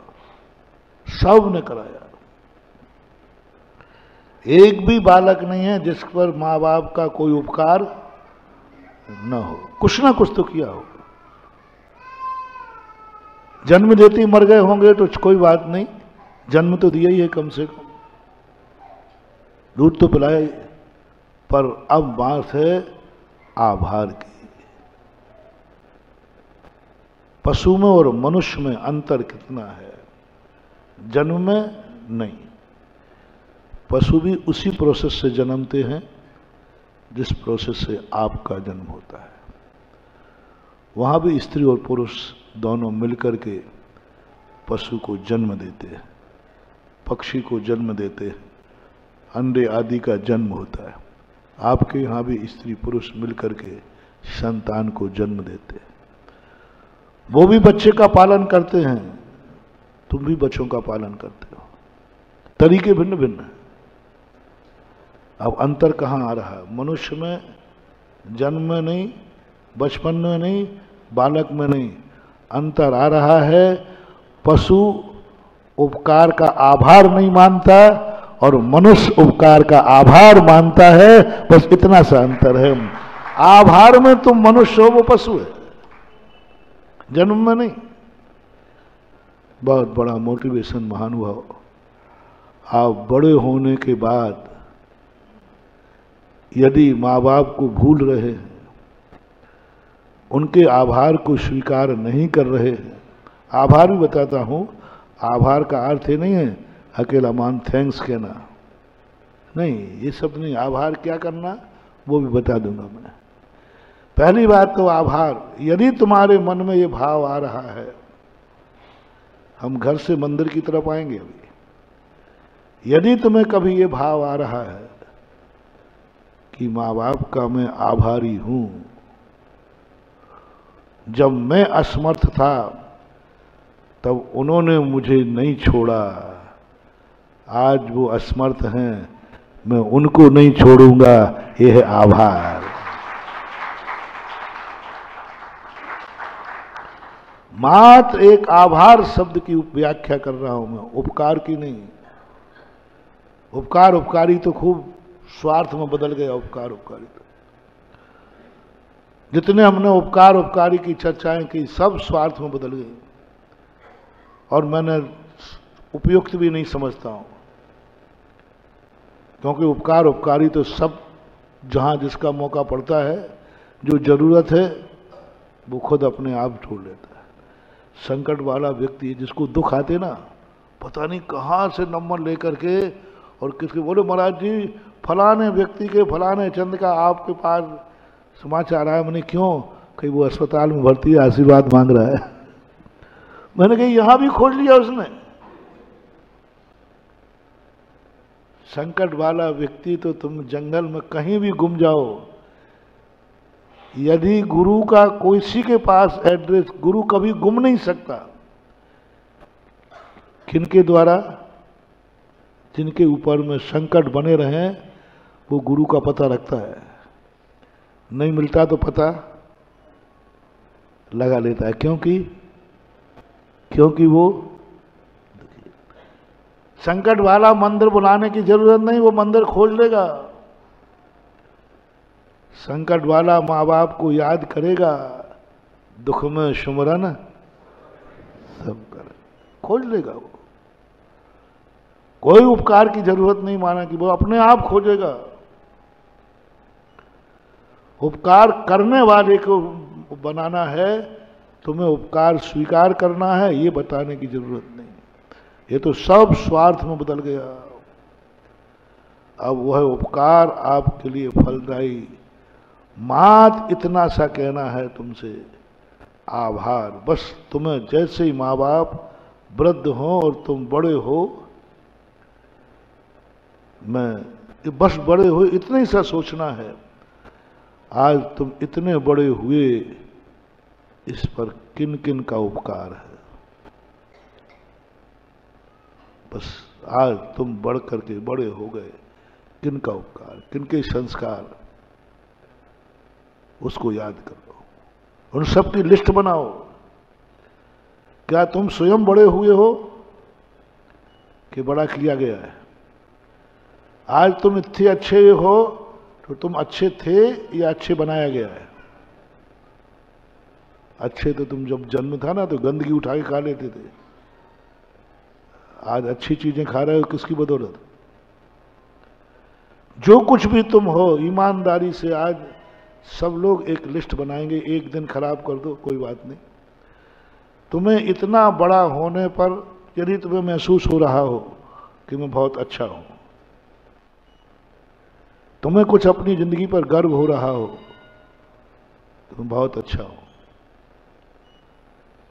सब ने कराया। एक भी बालक नहीं है जिस पर माँ बाप का कोई उपकार न हो, कुछ ना कुछ तो किया हो। जन्म देते ही मर गए होंगे तो कोई बात नहीं, जन्म तो दिया ही है, कम से कम दूध तो पिलाया ही। पर अब बात है आभार की। पशु में और मनुष्य में अंतर कितना है? जन्म में नहीं, पशु भी उसी प्रोसेस से जन्मते हैं जिस प्रोसेस से आपका जन्म होता है। वहां भी स्त्री और पुरुष दोनों मिलकर के पशु को जन्म देते हैं, पक्षी को जन्म देते हैं, अंडे आदि का जन्म होता है। आपके यहाँ भी स्त्री पुरुष मिलकर के संतान को जन्म देते हैं। वो भी बच्चे का पालन करते हैं, तुम भी बच्चों का पालन करते हो, तरीके भिन्न भिन्न हैं। अब अंतर कहाँ आ रहा है? मनुष्य में जन्म में नहीं, बचपन में नहीं, बालक में नहीं, अंतर आ रहा है पशु उपकार का आभार नहीं मानता और मनुष्य उपकार का आभार मानता है, बस इतना सा अंतर है। आभार में तुम मनुष्य हो, वो पशु है, जन्म में नहीं। बहुत बड़ा मोटिवेशन महानुभाव। आप बड़े होने के बाद यदि माँ बाप को भूल रहे हैं, उनके आभार को स्वीकार नहीं कर रहे हैं, आभार भी बताता हूं, आभार का अर्थ ही नहीं है अकेला मान थैंक्स कहना, नहीं, ये सब नहीं। आभार क्या करना वो भी बता दूंगा मैं। पहली बात तो आभार, यदि तुम्हारे मन में ये भाव आ रहा है, हम घर से मंदिर की तरफ आएंगे अभी, यदि तुम्हें कभी ये भाव आ रहा है कि माँ बाप का मैं आभारी हूं, जब मैं असमर्थ था तब उन्होंने मुझे नहीं छोड़ा, आज वो असमर्थ हैं, मैं उनको नहीं छोड़ूंगा, यह है आभार। मात्र एक आभार शब्द की व्याख्या कर रहा हूं मैं, उपकार की नहीं। उपकार उपकारी तो खूब स्वार्थ में बदल गया। उपकार उपकारी तो जितने हमने उपकार उपकारी की चर्चाएं की, सब स्वार्थ में बदल गई, और मैंने उपयुक्त भी नहीं समझता हूं, क्योंकि उपकार उपकारी तो सब जहां जिसका मौका पड़ता है, जो जरूरत है वो खुद अपने आप छोड़ लेता है। संकट वाला व्यक्ति जिसको दुख आते ना, पता नहीं कहां से नंबर लेकर के और किसके बोले महाराज जी फलाने व्यक्ति के फलाने चंद का आपके पास समाचार आया। मैंने क्यों? कहीं वो अस्पताल में भर्ती है, आशीर्वाद मांग रहा है। मैंने कहा यहां भी खोज लिया उसने। संकट वाला व्यक्ति तो तुम जंगल में कहीं भी गुम जाओ, यदि गुरु का किसी के पास एड्रेस, गुरु कभी गुम नहीं सकता। किनके द्वारा? जिनके ऊपर में संकट बने रहे वो गुरु का पता रखता है, नहीं मिलता तो पता लगा लेता है। क्योंकि वो संकट वाला मंदिर बुलाने की जरूरत नहीं, वो मंदिर खोज लेगा। संकट वाला माँ बाप को याद करेगा, दुख में सुमरन सब कर खोज लेगा। वो कोई उपकार की जरूरत नहीं माना कि वो अपने आप खोजेगा। उपकार करने वाले को बनाना है, तुम्हें उपकार स्वीकार करना है, ये बताने की जरूरत नहीं। ये तो सब स्वार्थ में बदल गया। अब वह उपकार आपके लिए फलदायी। मात्र इतना सा कहना है तुमसे, आभार। बस तुम्हें जैसे ही माँ बाप वृद्ध हो और तुम बड़े हो, मैं बस बड़े हो इतना ही सा सोचना है। आज तुम इतने बड़े हुए, इस पर किन किन का उपकार है। बस आज तुम बढ़ करके बड़े हो गए, किन का उपकार, किन के संस्कार, उसको याद करो। उन सब की लिस्ट बनाओ। क्या तुम स्वयं बड़े हुए हो कि बड़ा किया गया है? आज तुम इतने अच्छे हो तो तुम अच्छे थे या अच्छे बनाया गया है? अच्छे तो तुम जब जन्म था ना तो गंदगी उठा के खा लेते थे, आज अच्छी चीजें खा रहे हो किसकी बदौलत? जो कुछ भी तुम हो ईमानदारी से, आज सब लोग एक लिस्ट बनाएंगे, एक दिन खराब कर दो कोई बात नहीं। तुम्हें इतना बड़ा होने पर यदि तुम्हें महसूस हो रहा हो कि मैं बहुत अच्छा हूं, तुम्हें कुछ अपनी जिंदगी पर गर्व हो रहा हो, तुम बहुत अच्छा हो,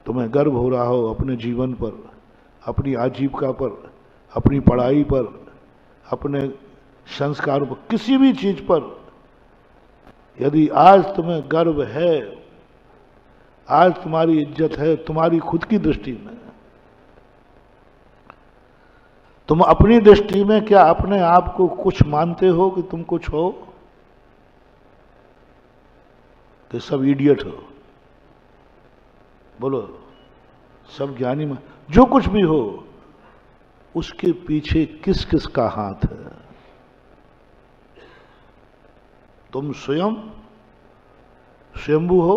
तुम्हें गर्व हो रहा हो अपने जीवन पर, अपनी आजीविका पर, अपनी पढ़ाई पर, अपने संस्कारों पर, किसी भी चीज पर यदि आज तुम्हें गर्व है, आज तुम्हारी इज्जत है तुम्हारी खुद की दृष्टि में, तुम अपनी दृष्टि में क्या अपने आप को कुछ मानते हो कि तुम कुछ हो, कि सब इडियट हो? बोलो, सब ज्ञानी में जो कुछ भी हो, उसके पीछे किस किस का हाथ है? तुम स्वयं स्वयंभू हो।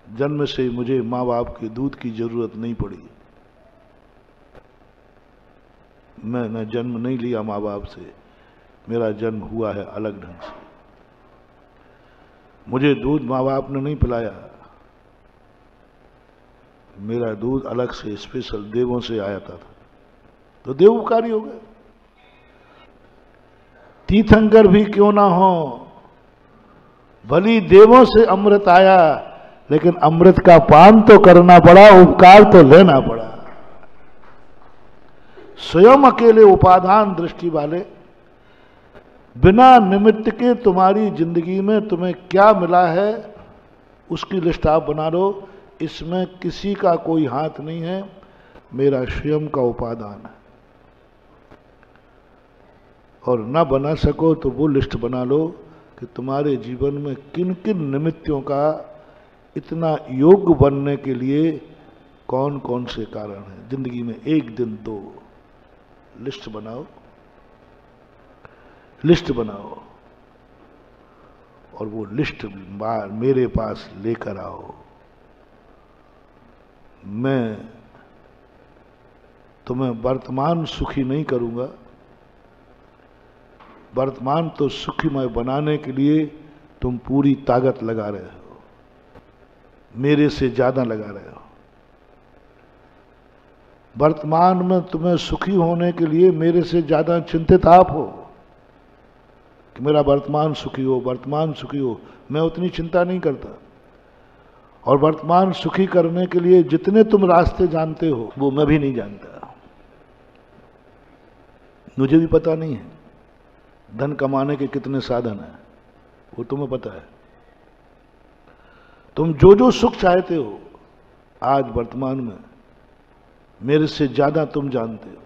जन्म से मुझे मां बाप के दूध की जरूरत नहीं पड़ी, मैंने जन्म नहीं लिया मां बाप से, मेरा जन्म हुआ है अलग ढंग से। मुझे दूध मां बाप ने नहीं पिलाया, मेरा दूध अलग से स्पेशल देवों से आया था, तो देवोपकारी हो गए। तीर्थंकर भी क्यों ना हो, भली देवों से अमृत आया, लेकिन अमृत का पान तो करना पड़ा, उपकार तो लेना पड़ा। स्वयं अकेले उपादान दृष्टि वाले, बिना निमित्त के तुम्हारी जिंदगी में तुम्हें क्या मिला है उसकी लिस्ट आप बना लो। इसमें किसी का कोई हाथ नहीं है, मेरा स्वयं का उपादान है। और ना बना सको तो वो लिस्ट बना लो कि तुम्हारे जीवन में किन किन निमित्तों का इतना योग्य बनने के लिए कौन कौन से कारण हैं जिंदगी में। एक दिन दो लिस्ट बनाओ, लिस्ट बनाओ, और वो लिस्ट मेरे पास लेकर आओ। मैं तुम्हें वर्तमान सुखी नहीं करूंगा, वर्तमान तो सुखीमय बनाने के लिए तुम पूरी ताकत लगा रहे हो, मेरे से ज्यादा लगा रहे हो। वर्तमान में तुम्हें सुखी होने के लिए मेरे से ज्यादा चिंतित आप हो कि मेरा वर्तमान सुखी हो, वर्तमान सुखी हो। मैं उतनी चिंता नहीं करता, और वर्तमान सुखी करने के लिए जितने तुम रास्ते जानते हो वो मैं भी नहीं जानता, मुझे भी पता नहीं है धन कमाने के कितने साधन हैं, वो तुम्हें पता है। तुम जो जो सुख चाहते हो आज वर्तमान में मेरे से ज्यादा तुम जानते हो।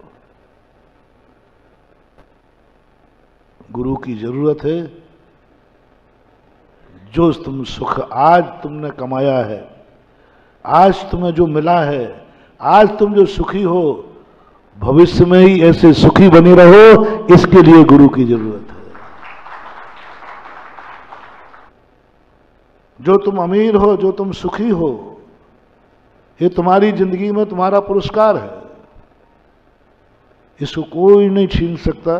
गुरु की जरूरत है, जो तुम सुख आज तुमने कमाया है, आज तुम्हें जो मिला है, आज तुम जो सुखी हो, भविष्य में ही ऐसे सुखी बने रहो, इसके लिए गुरु की जरूरत है। जो तुम अमीर हो, जो तुम सुखी हो, ये तुम्हारी जिंदगी में तुम्हारा पुरस्कार है, इसको कोई नहीं छीन सकता।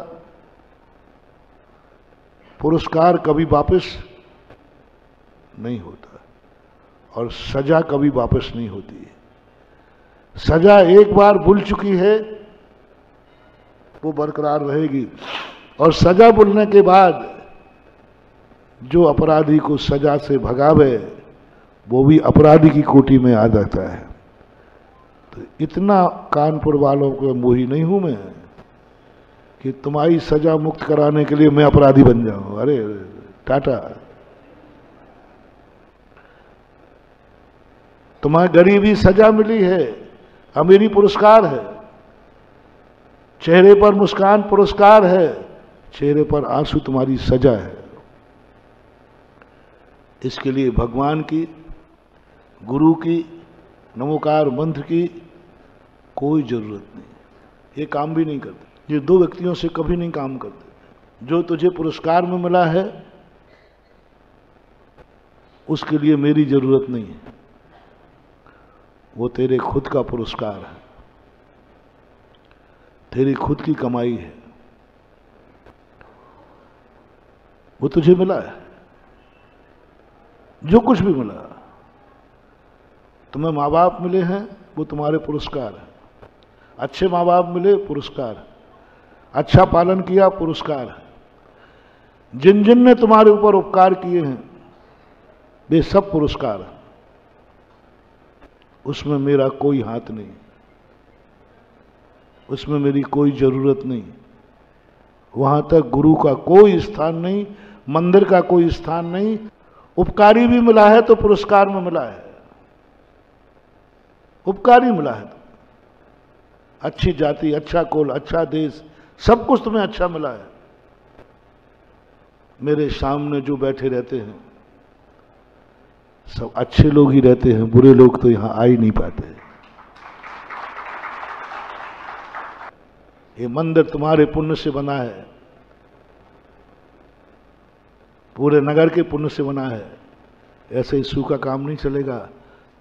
पुरस्कार कभी वापस नहीं होता, और सजा कभी वापस नहीं होती। सजा एक बार भूल चुकी है वो बरकरार रहेगी, और सजा भूलने के बाद जो अपराधी को सजा से भगावे वो भी अपराधी की कोटि में आ जाता है। तो इतना कानपुर वालों को मोही नहीं हूं मैं कि तुम्हारी सजा मुक्त कराने के लिए मैं अपराधी बन जाऊं। अरे टाटा, तुम्हें गरीबी सजा मिली है, अमीरी पुरस्कार है, चेहरे पर मुस्कान पुरस्कार है, चेहरे पर आंसू तुम्हारी सजा है। इसके लिए भगवान की, गुरु की, नमोकार मंत्र की कोई जरूरत नहीं। ये काम भी नहीं करते, ये दो व्यक्तियों से कभी नहीं काम करते। जो तुझे पुरस्कार में मिला है उसके लिए मेरी जरूरत नहीं है, वो तेरे खुद का पुरस्कार है, तेरी खुद की कमाई है, वो तुझे मिला है। जो कुछ भी मिला, तुम्हें माँ बाप मिले हैं वो तुम्हारे पुरस्कार है, अच्छे माँ बाप मिले पुरस्कार है, अच्छा पालन किया पुरस्कार है, जिन जिन ने तुम्हारे ऊपर उपकार किए हैं वे सब पुरस्कार है, उसमें मेरा कोई हाथ नहीं, उसमें मेरी कोई जरूरत नहीं, वहां तक गुरु का कोई स्थान नहीं, मंदिर का कोई स्थान नहीं। उपकारी भी मिला है तो पुरस्कार में मिला है, उपकारी मिला है तो अच्छी जाति, अच्छा कुल, अच्छा देश, सब कुछ तुम्हें अच्छा मिला है। मेरे सामने जो बैठे रहते हैं सब अच्छे लोग ही रहते हैं, बुरे लोग तो यहां आ ही नहीं पाते। ये मंदिर तुम्हारे पुण्य से बना है, पूरे नगर के पुण्य से बना है, ऐसे ही सूखा काम नहीं चलेगा।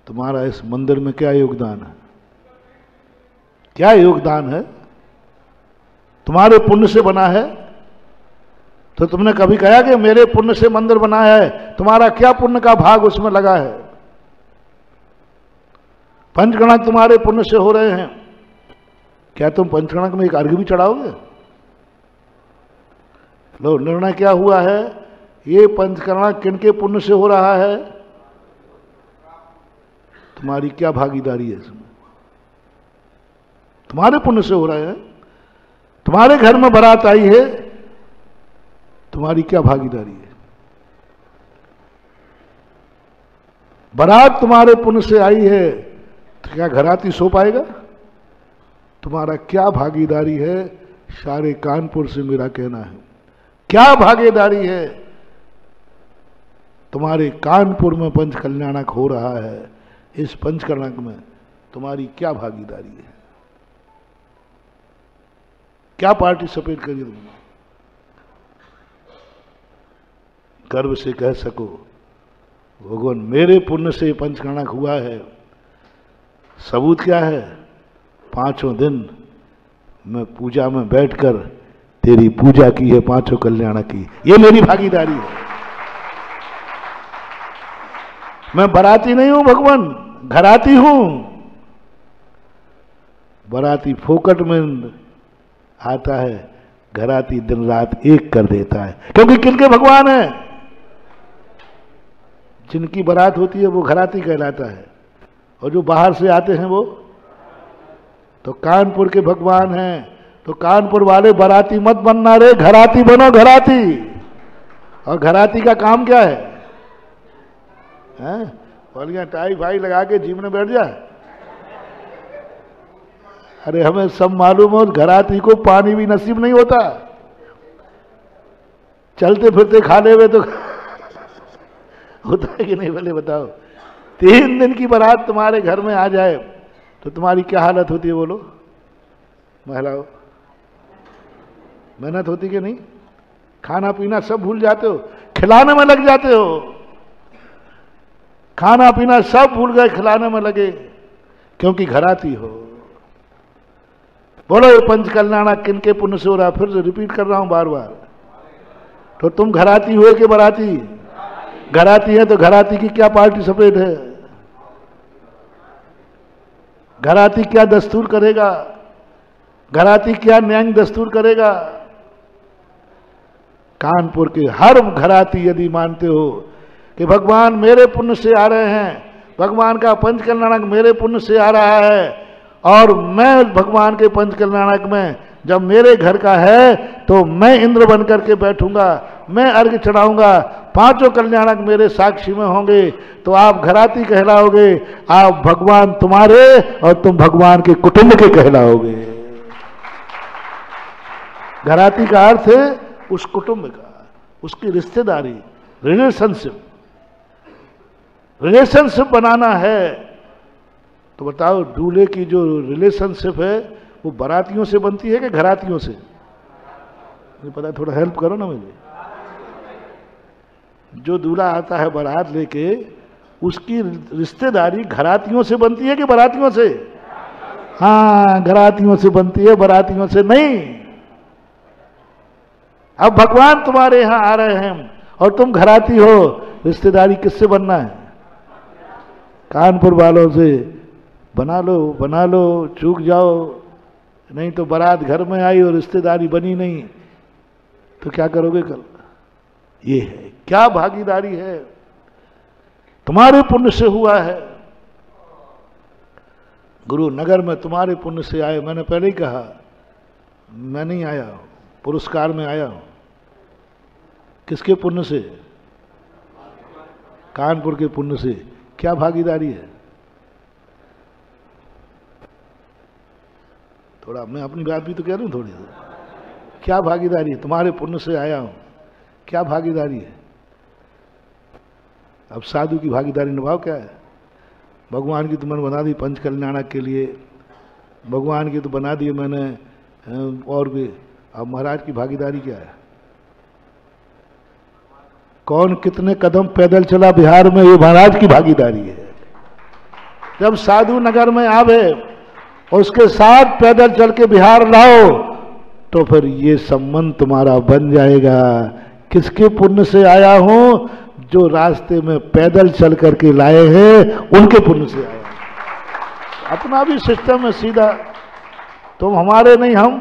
तुम्हारा इस मंदिर में क्या योगदान है? क्या योगदान है? तुम्हारे पुण्य से बना है, तो तुमने कभी कहा कि मेरे पुण्य से मंदिर बनाया है? तुम्हारा क्या पुण्य का भाग उसमें लगा है? पंचगणक तुम्हारे पुण्य से हो रहे हैं, क्या तुम पंचगणक में एक अर्घ भी चढ़ाओगे? लो, निर्णय क्या हुआ है? ये पंचगणक किनके पुण्य से हो रहा है? तुम्हारी क्या भागीदारी है इसमें? तुम्हारे पुण्य से हो रहा है। तुम्हारे घर में बारात आई है, तुम्हारी क्या भागीदारी है? बारात तुम्हारे पुण्य से आई है, तो क्या घराती सो पाएगा? तुम्हारा क्या भागीदारी है? सारे कानपुर से मेरा कहना है, क्या भागीदारी है? तुम्हारे कानपुर में पंच कल्याणक हो रहा है, इस पंचकर्णक में तुम्हारी क्या भागीदारी है? क्या पार्टिसिपेट करिए तुमने? गर्व से कह सको भगवान मेरे पुण्य से पंचकर्णक हुआ है। सबूत क्या है? 5 दिन मैं पूजा में बैठकर तेरी पूजा की है, 5 कल्याणक की, ये मेरी भागीदारी है। मैं बराती नहीं हूं भगवान, घराती हूं। बराती फोकट में आता है, घराती दिन रात एक कर देता है। क्योंकि किनके भगवान है? जिनकी बारात होती है वो घराती कहलाता है, और जो बाहर से आते हैं वो तो कानपुर के भगवान हैं। तो कानपुर वाले बाराती मत बनना रे, घराती बनो, घराती। और घराती का काम क्या है? बोलिए टाई भाई लगा के जीप में बैठ जाए। अरे हमें सब मालूम हो, घराती को पानी भी नसीब नहीं होता, चलते फिरते खाने में तो होता है कि नहीं? भले बताओ, 3 दिन की बारात तुम्हारे घर में आ जाए तो तुम्हारी क्या हालत होती है? बोलो महिलाओं, मेहनत होती कि नहीं? खाना पीना सब भूल जाते हो, खिलाने में लग जाते हो। खाना पीना सब भूल गए, खिलाने में लगे, क्योंकि घराती हो। बोलो ये पंच कल्याणक किनके पुण्य से हो रहा? फिर से रिपीट कर रहा हूं बार बार। तो तुम घराती हुए कि बराती? घराती है तो घराती की क्या पार्टिसिपेट है? घराती क्या दस्तूर करेगा? घराती क्या न्याय दस्तूर करेगा? कानपुर के हर घराती यदि मानते हो कि भगवान मेरे पुण्य से आ रहे हैं, भगवान का पंच कल्याणक मेरे पुण्य से आ रहा है, और मैं भगवान के पंच कल्याणक में जब मेरे घर का है तो मैं इंद्र बन करके बैठूंगा, मैं अर्घ्य चढ़ाऊंगा, 5 कल्याणक मेरे साक्षी में होंगे, तो आप घराती कहलाओगे। आप भगवान तुम्हारे और तुम भगवान के कुटुंब के कहलाओगे। घराती का अर्थ है उस कुटुंब का, उसकी रिश्तेदारी, रिलेशनशिप। रिलेशनशिप बनाना है तो बताओ, दूल्हे की जो रिलेशनशिप है वो बारातियों से बनती है कि घरातियों से? नहीं पता, थोड़ा हेल्प करो ना मुझे। जो दूल्हा आता है बारात लेके, उसकी रिश्तेदारी घरातियों से बनती है कि बारातियों से? हाँ, घरातियों से बनती है, बारातियों से नहीं। अब भगवान तुम्हारे यहां आ रहे हैं और तुम घराती हो, रिश्तेदारी किससे बनना है? कानपुर वालों से बना लो, चूक जाओ। नहीं तो बारात घर में आई और रिश्तेदारी बनी नहीं तो क्या करोगे कल? ये है, क्या भागीदारी है, तुम्हारे पुण्य से हुआ है। गुरु नगर में तुम्हारे पुण्य से आए। मैंने पहले ही कहा, मैं नहीं आया हूं, पुरस्कार में आया हूं। किसके पुण्य से? कानपुर के पुण्य से। क्या भागीदारी है? थोड़ा मैं अपनी बात भी तो कह रहा हूं थोड़ी। क्या भागीदारी है? तुम्हारे पुण्य से आया हूं, क्या भागीदारी है? अब साधु की भागीदारी निभाओ। क्या है? भगवान की तो मैंने बना दी पंच कल्याणक के लिए, भगवान की तो बना दी मैंने और भी। अब महाराज की भागीदारी क्या है? कौन कितने कदम पैदल चला बिहार में, ये महाराज की भागीदारी है। जब साधु नगर में आवे और उसके साथ पैदल चल के बिहार लाओ तो फिर ये संबंध तुम्हारा बन जाएगा। किसके पुण्य से आया हूं? जो रास्ते में पैदल चल करके लाए हैं उनके पुण्य से आया। अपना भी सिस्टम है सीधा, तुम हमारे नहीं, हम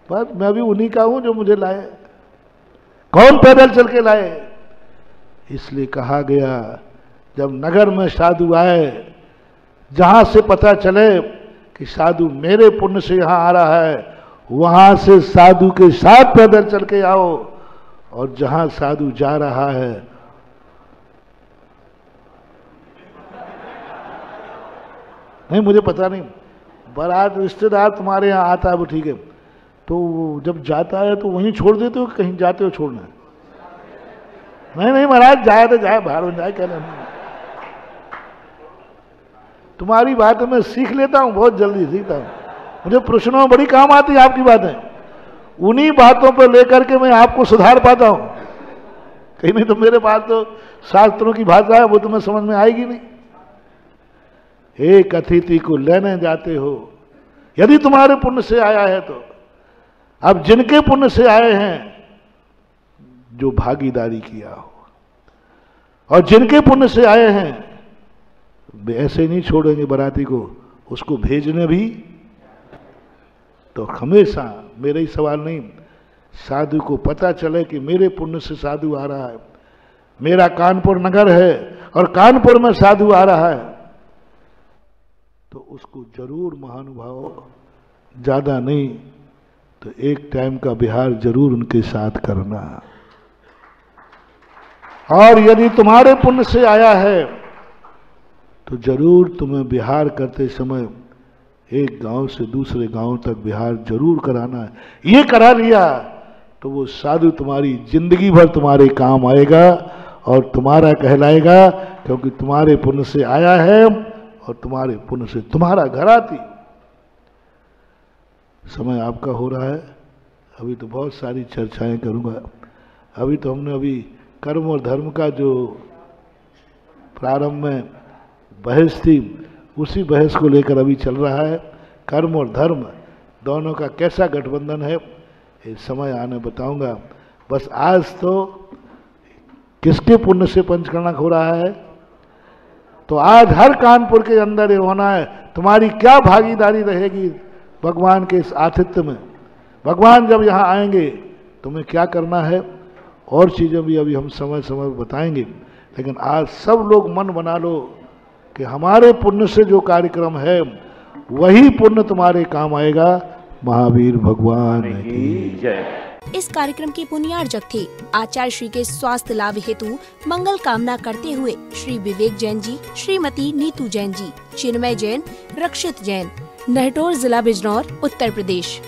बस मैं भी उन्हीं का हूं जो मुझे लाए। कौन पैदल चल के लाए? इसलिए कहा गया जब नगर में साधु आए, जहां से पता चले कि साधु मेरे पुण्य से यहां आ रहा है, वहां से साधु के साथ पैदल चल के आओ। और जहां साधु जा रहा है नहीं, मुझे पता नहीं, बारात रिश्तेदार तुम्हारे यहां आता है वो ठीक है, तो जब जाता है तो वहीं छोड़ देते हो, कहीं जाते हो छोड़ना है? नहीं महाराज, जाए तो जाए, बाहर में जाए, कहना नहीं। तुम्हारी बात मैं सीख लेता हूं, बहुत जल्दी सीखता हूं। मुझे प्रश्नों में बड़ी काम आती है आपकी बातें, उन्हीं बातों पर लेकर के मैं आपको सुधार पाता हूं। कहीं नहीं तो मेरे पास तो शास्त्रों की भाषा है, वो तुम्हें समझ में आएगी नहीं। एक अतिथि को लेने जाते हो, यदि तुम्हारे पुण्य से आया है तो। अब जिनके पुण्य से आए हैं, जो भागीदारी किया हो, और जिनके पुण्य से आए हैं, ऐसे नहीं छोड़ेंगे बाराती को, उसको भेजने भी। तो हमेशा मेरा ही सवाल नहीं, साधु को पता चले कि मेरे पुण्य से साधु आ रहा है, मेरा कानपुर नगर है और कानपुर में साधु आ रहा है, तो उसको जरूर महानुभाव, ज्यादा नहीं तो एक टाइम का बिहार जरूर उनके साथ करना। और यदि तुम्हारे पुण्य से आया है तो जरूर तुम्हें बिहार करते समय एक गांव से दूसरे गांव तक बिहार जरूर कराना है। ये करा लिया तो वो साधु तुम्हारी जिंदगी भर तुम्हारे काम आएगा और तुम्हारा कहलाएगा, क्योंकि तुम्हारे पुण्य से आया है और तुम्हारे पुण्य से तुम्हारा घर आती। समय आपका हो रहा है, अभी तो बहुत सारी चर्चाएं करूंगा। अभी तो हमने कर्म और धर्म का जो प्रारंभ में बहस थी, उसी बहस को लेकर अभी चल रहा है। कर्म और धर्म दोनों का कैसा गठबंधन है, ये समय आने बताऊंगा। बस आज तो किसके पुण्य से पंचकर्णक हो रहा है, तो आज हर कानपुर के अंदर ये होना है, तुम्हारी क्या भागीदारी रहेगी भगवान के इस आतिथ्य में। भगवान जब यहाँ आएंगे तुम्हें क्या करना है, और चीज़ें भी अभी हम समय समय बताएंगे। लेकिन आज सब लोग मन बना लो कि हमारे पुण्य से जो कार्यक्रम है वही पुण्य तुम्हारे काम आएगा। महावीर भगवान की जय। इस कार्यक्रम के पुण्यार्जक थे आचार्य श्री के स्वास्थ्य लाभ हेतु मंगल कामना करते हुए श्री विवेक जैन जी, श्रीमती नीतू जैन जी, चिन्मय जैन, रक्षित जैन, नहटोर जिला बिजनौर, उत्तर प्रदेश।